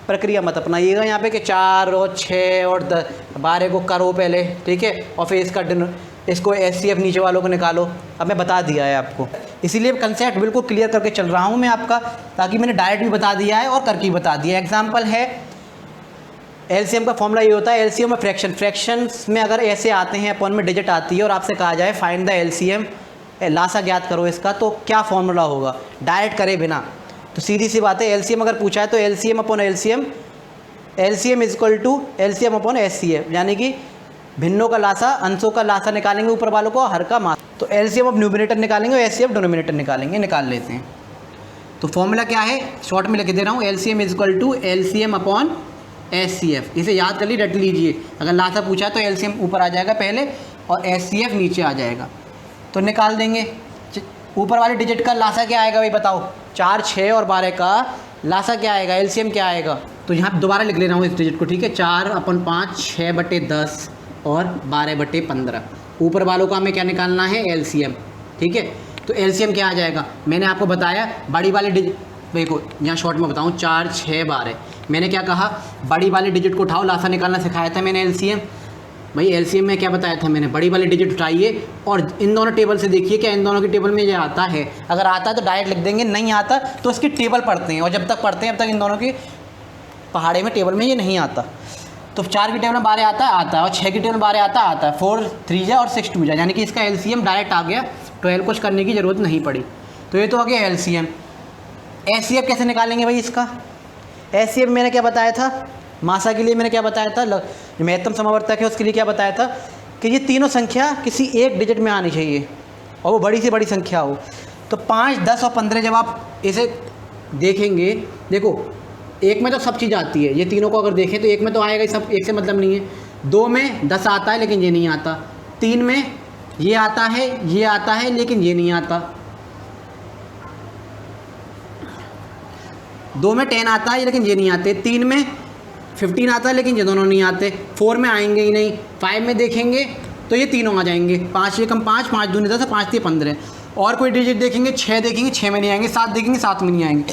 प्रक्रिया मत अपनाइएगा यहाँ पे कि 4 और 6 और 12 को करो पहले, ठीक है, और फिर इसको HCF नीचे वालों को निकालो। अब मैं बता दिया है आपको, इसीलिए कंसेप्ट बिल्कुल क्लियर करके चल रहा हूँ मैं आपका, ताकि मैंने डायरेक्ट भी बता दिया है और करके भी बता दिया। एग्जांपल है, LCM का फॉर्मूला ये होता है, LCM में फ्रैक्शंस में अगर ऐसे आते हैं, अपॉन में डिजिट आती है और आपसे कहा जाए फाइंड द LCM, लासा ज्ञात करो इसका, तो क्या फॉर्मूला होगा, डायरेक्ट करे बिना। तो सीधी सी बात है, LCM अगर पूछा है तो LCM upon LCM equal to LCM upon HCF, यानी कि भिन्नों का लासा, अंशों का लासा निकालेंगे ऊपर वालों को, हर का मास, तो LCM ऑफ न्यूमरेटर निकालेंगे और HCF डिनोमिनेटर निकालेंगे, निकाल लेते हैं। तो फॉर्मूला क्या है, शॉर्ट में लिख दे रहा हूँ, LCM equal to LCM upon HCF। इसे याद कर रख लीजिए, अगर लासा पूछा तो LCM ऊपर आ जाएगा पहले और HCF नीचे आ जाएगा, तो निकाल देंगे। ऊपर वाले डिजिट का लासा क्या आएगा भाई बताओ, 4, 6 और 12 का लासा क्या आएगा, LCM क्या आएगा। तो यहाँ दोबारा लिख ले रहा हूँ इस डिजिट को, ठीक है, 4/5, 6/10 और 12/15। ऊपर वालों का हमें क्या निकालना है, LCM, ठीक है। तो LCM क्या आ जाएगा, मैंने आपको बताया बड़ी वाले डिजिट, देखो यहाँ शॉर्ट में बताऊँ, 4, 6, 12, मैंने क्या कहा, बड़ी वाले डिजिट को उठाओ, लासा निकालना सिखाया था मैंने LCM। भाई LCM में क्या बताया था मैंने, बड़ी वाली डिजिट उठाइए और इन दोनों टेबल से देखिए क्या इन दोनों की टेबल में ये आता है। अगर आता है तो डायरेक्ट लिख देंगे, नहीं आता तो उसकी टेबल पढ़ते हैं, और जब तक पढ़ते हैं तब तक इन दोनों की पहाड़े में टेबल में ये नहीं आता। तो 4 की टेबल में 12 आता है और 6 की टेबल में 12 आता है 4 3 जा और 6 2 जा, यानी कि इसका LCM डायरेक्ट आ गया, 12 कुछ करने की ज़रूरत नहीं पड़ी। तो ये तो आ गया LCM। HCF कैसे निकालेंगे भाई इसका, HCF मैंने क्या बताया था, मासा के लिए मैंने क्या बताया था, जो महत्तम समावर्तक है उसके लिए क्या बताया था कि ये तीनों संख्या किसी एक डिजिट में आनी चाहिए और वो बड़ी से बड़ी संख्या हो। तो 5, 10 और 15 जब आप इसे देखेंगे, देखो एक में तो सब चीज़ आती है, ये तीनों को अगर देखें तो एक में तो आएगा ही सब, एक से मतलब नहीं है। 2 में 10 आता है लेकिन ये नहीं आता, 3 में ये आता है लेकिन ये नहीं आता, 2 में 10 आता है लेकिन ये नहीं आते, 3 में 15 आता है लेकिन ये दोनों नहीं आते, 4 में आएंगे ही नहीं, 5 में देखेंगे तो ये तीनों आ जाएंगे, 5 से कम 5, 5 दूनी 10, 5 3 15। और कोई डिजिट देखेंगे, 6 देखेंगे, 6 में नहीं आएंगे, 7 देखेंगे, 7 में नहीं आएंगे,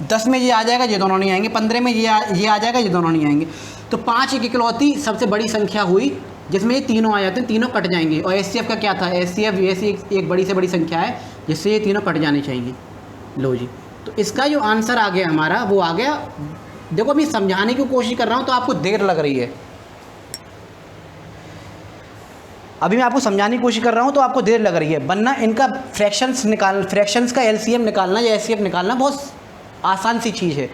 10 में ये आ जाएगा, ये दोनों नहीं आएंगे, 15 में ये आ जाएगा, ये दोनों नहीं आएंगे। तो 5 एक इकलौती सबसे बड़ी संख्या हुई जिसमें ये तीनों आ जाते हैं, तीनों कट जाएंगे। और HCF का क्या था, HCF ऐसी एक बड़ी से बड़ी संख्या है जिससे ये तीनों कट जाने चाहिए। लो जी, तो इसका जो आंसर आ गया हमारा वो आ गया। देखो अभी समझाने की कोशिश कर रहा हूँ तो आपको देर लग रही है, अभी मैं आपको समझाने की कोशिश कर रहा हूँ तो आपको देर लग रही है, वरना इनका फ्रैक्शंस का LCM निकालना या HCF निकालना बहुत आसान सी चीज़ है।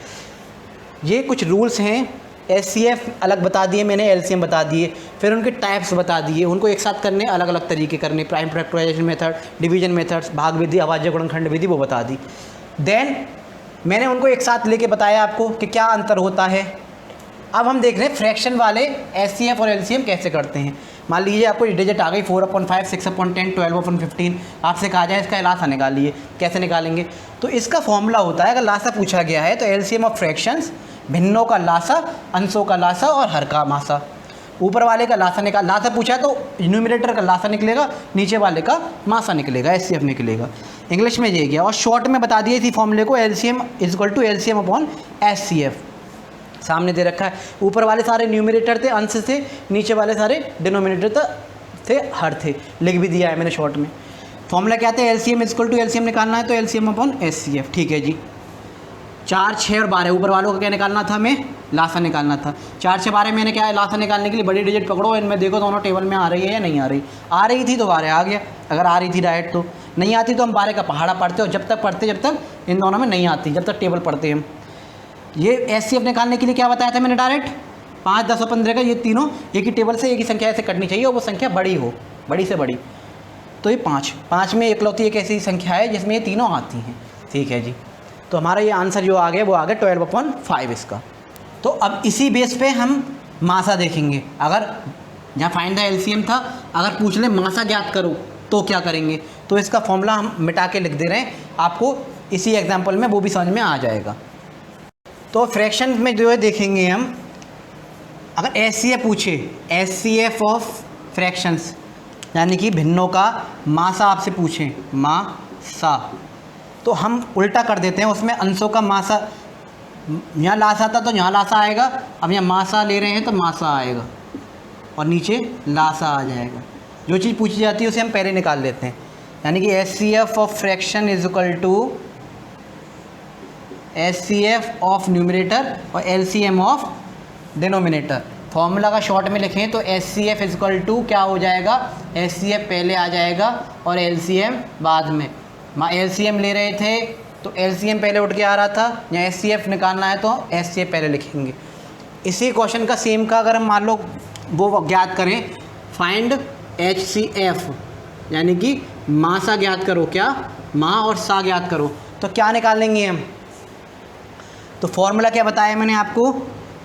ये कुछ रूल्स हैं, HCF अलग बता दिए मैंने, LCM बता दिए, फिर उनके टाइप्स बता दिए, उनको एक साथ करने अलग अलग तरीके करने, prime factorisation method, division methods, भाग विधि, अभाज्य गुणनखंड विधि, वो बता दी। देन मैंने उनको एक साथ लेके बताया आपको कि क्या अंतर होता है। अब हम देख रहे हैं फ्रैक्शन वाले HCF और LCM कैसे करते हैं। मान लीजिए आपको डिजिट आ गई 4/5, 6/10, 12/15, आपसे कहा जाए इसका लासा निकालिए, कैसे निकालेंगे। तो इसका फॉर्मूला होता है, अगर लासा पूछा गया है तो LCM ऑफ फ्रैक्शंस, भिन्नों का लासा, अंशों का लासा और हर का मासा। ऊपर वाले का लासा पूछा है तो न्यूमरेटर का लासा निकलेगा, नीचे वाले का मासा निकलेगा, HCF निकलेगा। इंग्लिश में ये गया, और शॉर्ट में बता दिए इसी फॉर्मूले को, LCM equal to LCM upon HCF। सामने दे रखा है, ऊपर वाले सारे न्यूमरेटर थे, अंश थे, नीचे वाले सारे डिनोमिनेटर थे, हर थे, लिख भी दिया है मैंने शॉर्ट में। फॉर्मूला क्या था, एलसीएम इक्वल टू एलसीएम निकालना है तो एलसीएम अपॉन एचसीएफ। ठीक है जी। 4, 6 और 12 ऊपर वालों का क्या निकालना था, हमें लासा निकालना था। 4, 6, 12 मैंने क्या है, लासा निकालने के लिए बड़ी डिजिट पकड़ो, इनमें देखो दोनों टेबल में आ रही है या नहीं आ रही। आ रही थी तो 12 आ गया, अगर आ रही थी डायरेक्ट, तो नहीं आती तो हम 12 का पहाड़ा पढ़ते, और जब तक इन दोनों में नहीं आती, जब तक टेबल पढ़ते हम। ये एचसीएफ निकालने के लिए क्या बताया था मैंने, डायरेक्ट 5, 10 और 15 का ये तीनों एक ही टेबल से एक ही संख्या ऐसे कटनी चाहिए, और वो संख्या बड़ी हो, बड़ी से बड़ी। तो ये 5 में एकलौती एक ऐसी संख्या है जिसमें ये तीनों आती हैं। ठीक है जी। तो हमारा ये आंसर जो आ गया वो आ गया 12/5 इसका। तो अब इसी बेस पे हम मासा देखेंगे। अगर जहाँ फाइंड द एलसीएम था, अगर पूछ ले मासा ज्ञात करो तो क्या करेंगे, तो इसका फॉर्मूला हम मिटा के लिख दे रहे हैं, आपको इसी एग्जाम्पल में वो भी समझ में आ जाएगा। तो फ्रैक्शन में जो है देखेंगे हम, अगर एचसीएफ पूछे, एचसीएफ ऑफ फ्रैक्शंस यानी कि भिन्नों का मासा आपसे पूछें, मासा, तो हम उल्टा कर देते हैं, उसमें अंशों का मासा, यहाँ लासा था तो यहाँ लासा आएगा, अब यहाँ मासा ले रहे हैं तो मासा आएगा, और नीचे लासा आ जाएगा। जो चीज़ पूछी जाती है उसे हम पहले निकाल लेते हैं, यानी कि HCF of fraction is equal to HCF of numerator और एलसीएम ऑफ डिनोमिनेटर। फॉर्मूला का शॉर्ट में लिखें तो एचसीएफ इज इक्वल टू क्या हो जाएगा, एचसीएफ पहले आ जाएगा और एलसीएम बाद में। एलसीएम ले रहे थे तो एलसीएम पहले उठ के आ रहा था, या एचसीएफ निकालना है तो एचसीएफ पहले लिखेंगे। इसी क्वेश्चन का सेम का अगर हम मान लो वो ज्ञात करें, फाइंड एचसीएफ यानी कि मासा ज्ञात करो, क्या माँ और सा ज्ञात करो, तो क्या निकाल लेंगे हम। तो फॉर्मूला क्या बताया मैंने आपको,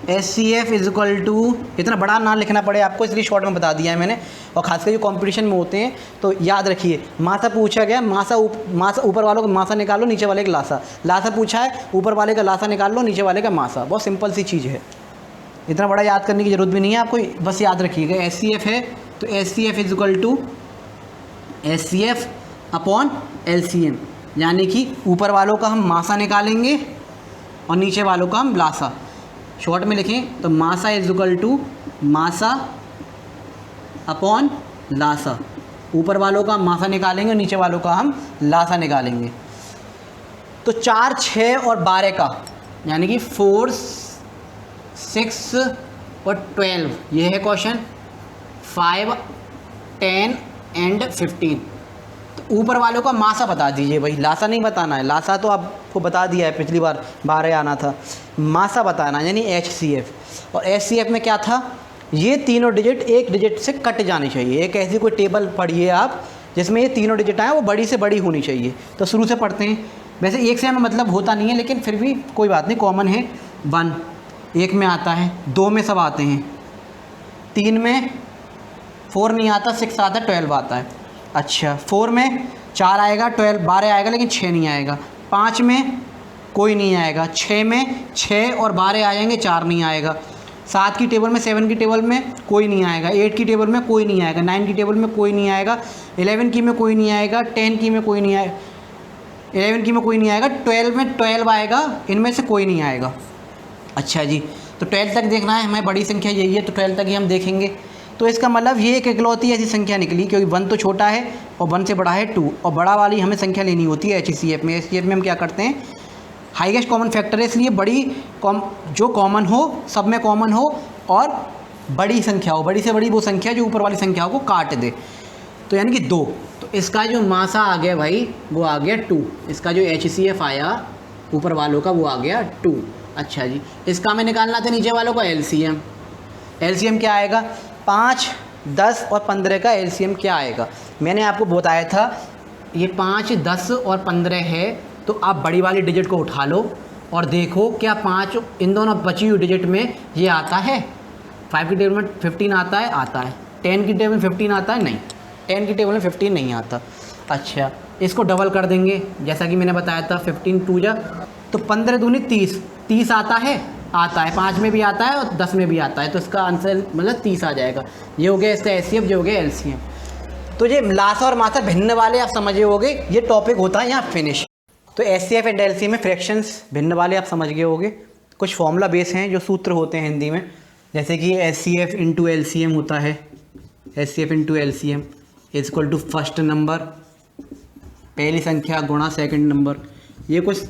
एचसीएफ इज इक्वल टू, इतना बड़ा ना लिखना पड़े आपको इसलिए शॉर्ट में बता दिया है मैंने, और खासकर जो कंपटीशन में होते हैं तो याद रखिए, मासा पूछा गया, मासा ऊपर वालों का मासा निकाल लो, नीचे वाले का लासा, लासा पूछा है, ऊपर वाले का लासा निकाल लो, नीचे वाले का मासा। बहुत सिंपल सी चीज़ है, इतना बड़ा याद करने की ज़रूरत भी नहीं है आपको, बस याद रखिएगा एचसीएफ है तो HCF is equal to HCF upon LCM, यानी कि ऊपर वालों का हम मासा निकालेंगे और नीचे वालों का हम लासा। शॉर्ट में लिखें तो मासा इज इक्वल टू मासा अपॉन लासा, ऊपर वालों का मासा निकालेंगे और नीचे वालों का हम लासा निकालेंगे। तो 4, 6 और 12 का यानी कि 4, 6 और 12 ये है क्वेश्चन, 5, 10 एंड 15। तो ऊपर वालों का मासा बता दीजिए भाई, लासा नहीं बताना है, लासा तो आपको बता दिया है पिछली बार 12 आना था, मासा बताना यानी एचसीएफ। और एचसीएफ में क्या था, ये तीनों डिजिट एक डिजिट से कट जानी चाहिए। एक ऐसी कोई टेबल पढ़िए आप जिसमें ये तीनों डिजिट आए वो बड़ी से बड़ी होनी चाहिए। तो शुरू से पढ़ते हैं, वैसे एक से हमें मतलब होता नहीं है लेकिन फिर भी कोई बात नहीं, कॉमन है। 1 एक में आता है, 2 में सब आते हैं, 3 में 4 नहीं आता, 6 आता है, 12 आता है। अच्छा 4 में 4 आएगा, 12 आएगा लेकिन 6 नहीं आएगा। 5 में कोई नहीं आएगा, 6 में 6 और 12 आएंगे, 4 नहीं आएगा। 7 की टेबल में, 7 की टेबल में कोई नहीं आएगा, 8 की टेबल में कोई नहीं आएगा, 9 की टेबल में कोई नहीं आएगा, 11 की में कोई नहीं आएगा, 10 की में कोई नहीं आएगा, 11 की में कोई नहीं आएगा, 12 में 12 आएगा, इनमें से कोई नहीं आएगा। अच्छा जी, तो 12 तक देखना है हमें, बड़ी संख्या यही है तो 12 तक ही हम देखेंगे। तो इसका मतलब ये एक इकलौती ऐसी संख्या निकली, क्योंकि 1 तो छोटा है और 1 से बड़ा है 2, और बड़ा वाली हमें संख्या लेनी होती है एचसीएफ में। एचसीएफ में हम क्या करते हैं, हाईएस्ट कॉमन फैक्टर है, इसलिए बड़ी जो कॉमन हो, सब में कॉमन हो और बड़ी संख्या हो, बड़ी से बड़ी वो संख्या जो ऊपर वाली संख्या को काट दे, तो यानी कि 2। तो इसका जो मासा आ गया भाई वो आ गया 2, इसका जो एचसीएफ आया ऊपर वालों का वो आ गया 2। अच्छा जी, इसका हमें निकालना था नीचे वालों का एलसीएम। एलसीएम क्या आएगा, 5, 10 और 15 का एलसीएम क्या आएगा। मैंने आपको बताया था ये 5, 10 और 15 है, तो आप बड़ी वाली डिजिट को उठा लो और देखो क्या 5 इन दोनों बची हुई डिजिट में ये आता है। 5 की टेबल में 15 आता है, आता है। 10 की टेबल में 15 आता है, नहीं, 10 की टेबल में 15 नहीं आता। अच्छा, इसको डबल कर देंगे जैसा कि मैंने बताया था, 15 2 जा तो 15 दूनी 30, 30 आता है, आता है, 5 में भी आता है और 10 में भी आता है, तो इसका आंसर मतलब 30 आ जाएगा। ये हो गया इसका एचसीएफ, ये हो गया एलसीएम। तो ये लासा और मासा भिन्न वाले आप समझे होगे, ये टॉपिक होता है यहाँ फिनिश। तो एचसीएफ एंड एलसीएम में फ्रैक्शंस भिन्न वाले आप समझ गए होगे। कुछ फॉर्मूला बेस हैं जो सूत्र होते हैं हिंदी में, जैसे कि HCF इंटू LCM होता है। HCF into LCM is equal to first number, पहली संख्या गुणा सेकंड नंबर। ये कुछ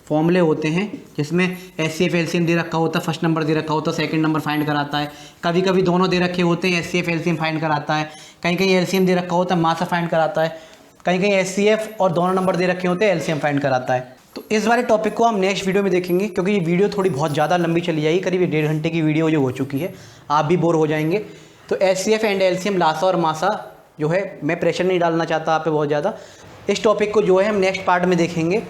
फॉर्मूले होते हैं जिसमें HCF LCM दे रखा होता है, फर्स्ट नंबर दे रखा होता है, सेकंड नंबर फाइंड कराता है। कभी कभी दोनों दे रखे होते हैं, HCF LCM फाइंड कराता है। कहीं कहीं LCM दे रखा होता है, मासा फाइंड कराता है। कहीं कहीं HCF और दोनों नंबर दे रखे होते हैं, LCM फाइंड कराता है। तो इस वाले टॉपिक को हम नेक्स्ट वीडियो में देखेंगे, क्योंकि ये वीडियो थोड़ी बहुत ज़्यादा लंबी चली जाएगी, करीब 1.5 घंटे की वीडियो जो हो चुकी है, आप भी बोर हो जाएंगे। तो HCF एंड LCM, लासा और मासा जो है, मैं प्रेशर नहीं डालना चाहता आप पे बहुत ज़्यादा। इस टॉपिक को जो है हम नेक्स्ट पार्ट में देखेंगे।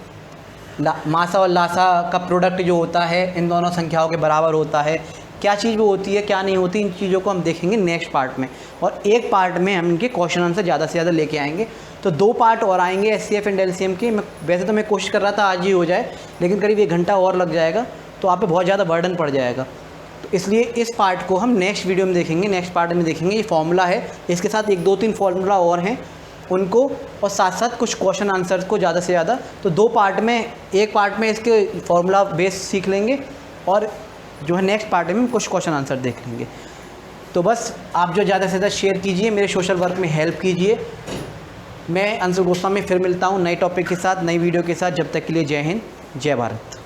मासा और लासा का प्रोडक्ट जो होता है इन दोनों संख्याओं के बराबर होता है, क्या चीज़ वो होती है क्या नहीं होती, इन चीज़ों को हम देखेंगे नेक्स्ट पार्ट में। और एक पार्ट में हम इनके क्वेश्चन आंसर ज़्यादा से ज़्यादा लेके आएंगे। तो 2 पार्ट और आएंगे HCF एंड LCM के। वैसे तो मैं कोशिश कर रहा था आज ही हो जाए, लेकिन करीब 1 घंटा और लग जाएगा, तो आप पे बहुत ज़्यादा बर्डन पड़ जाएगा। तो इसलिए इस पार्ट को हम नेक्स्ट वीडियो में देखेंगे। नेक्स्ट पार्ट में देखेंगे ये फॉर्मूला है, इसके साथ 1 2 3 फॉर्मूला और हैं उनको, और साथ साथ कुछ क्वेश्चन आंसर्स को ज़्यादा से ज़्यादा। तो 2 पार्ट में, एक पार्ट में इसके फॉर्मूला बेस सीख लेंगे और जो है नेक्स्ट पार्ट में कुछ क्वेश्चन आंसर देख लेंगे। तो बस आप जो ज़्यादा से ज़्यादा शेयर कीजिए, मेरे सोशल वर्क में हेल्प कीजिए। मैं अंशु गोस्वामी फिर मिलता हूँ नए टॉपिक के साथ, नई वीडियो के साथ। जब तक के लिए जय हिंद, जय भारत।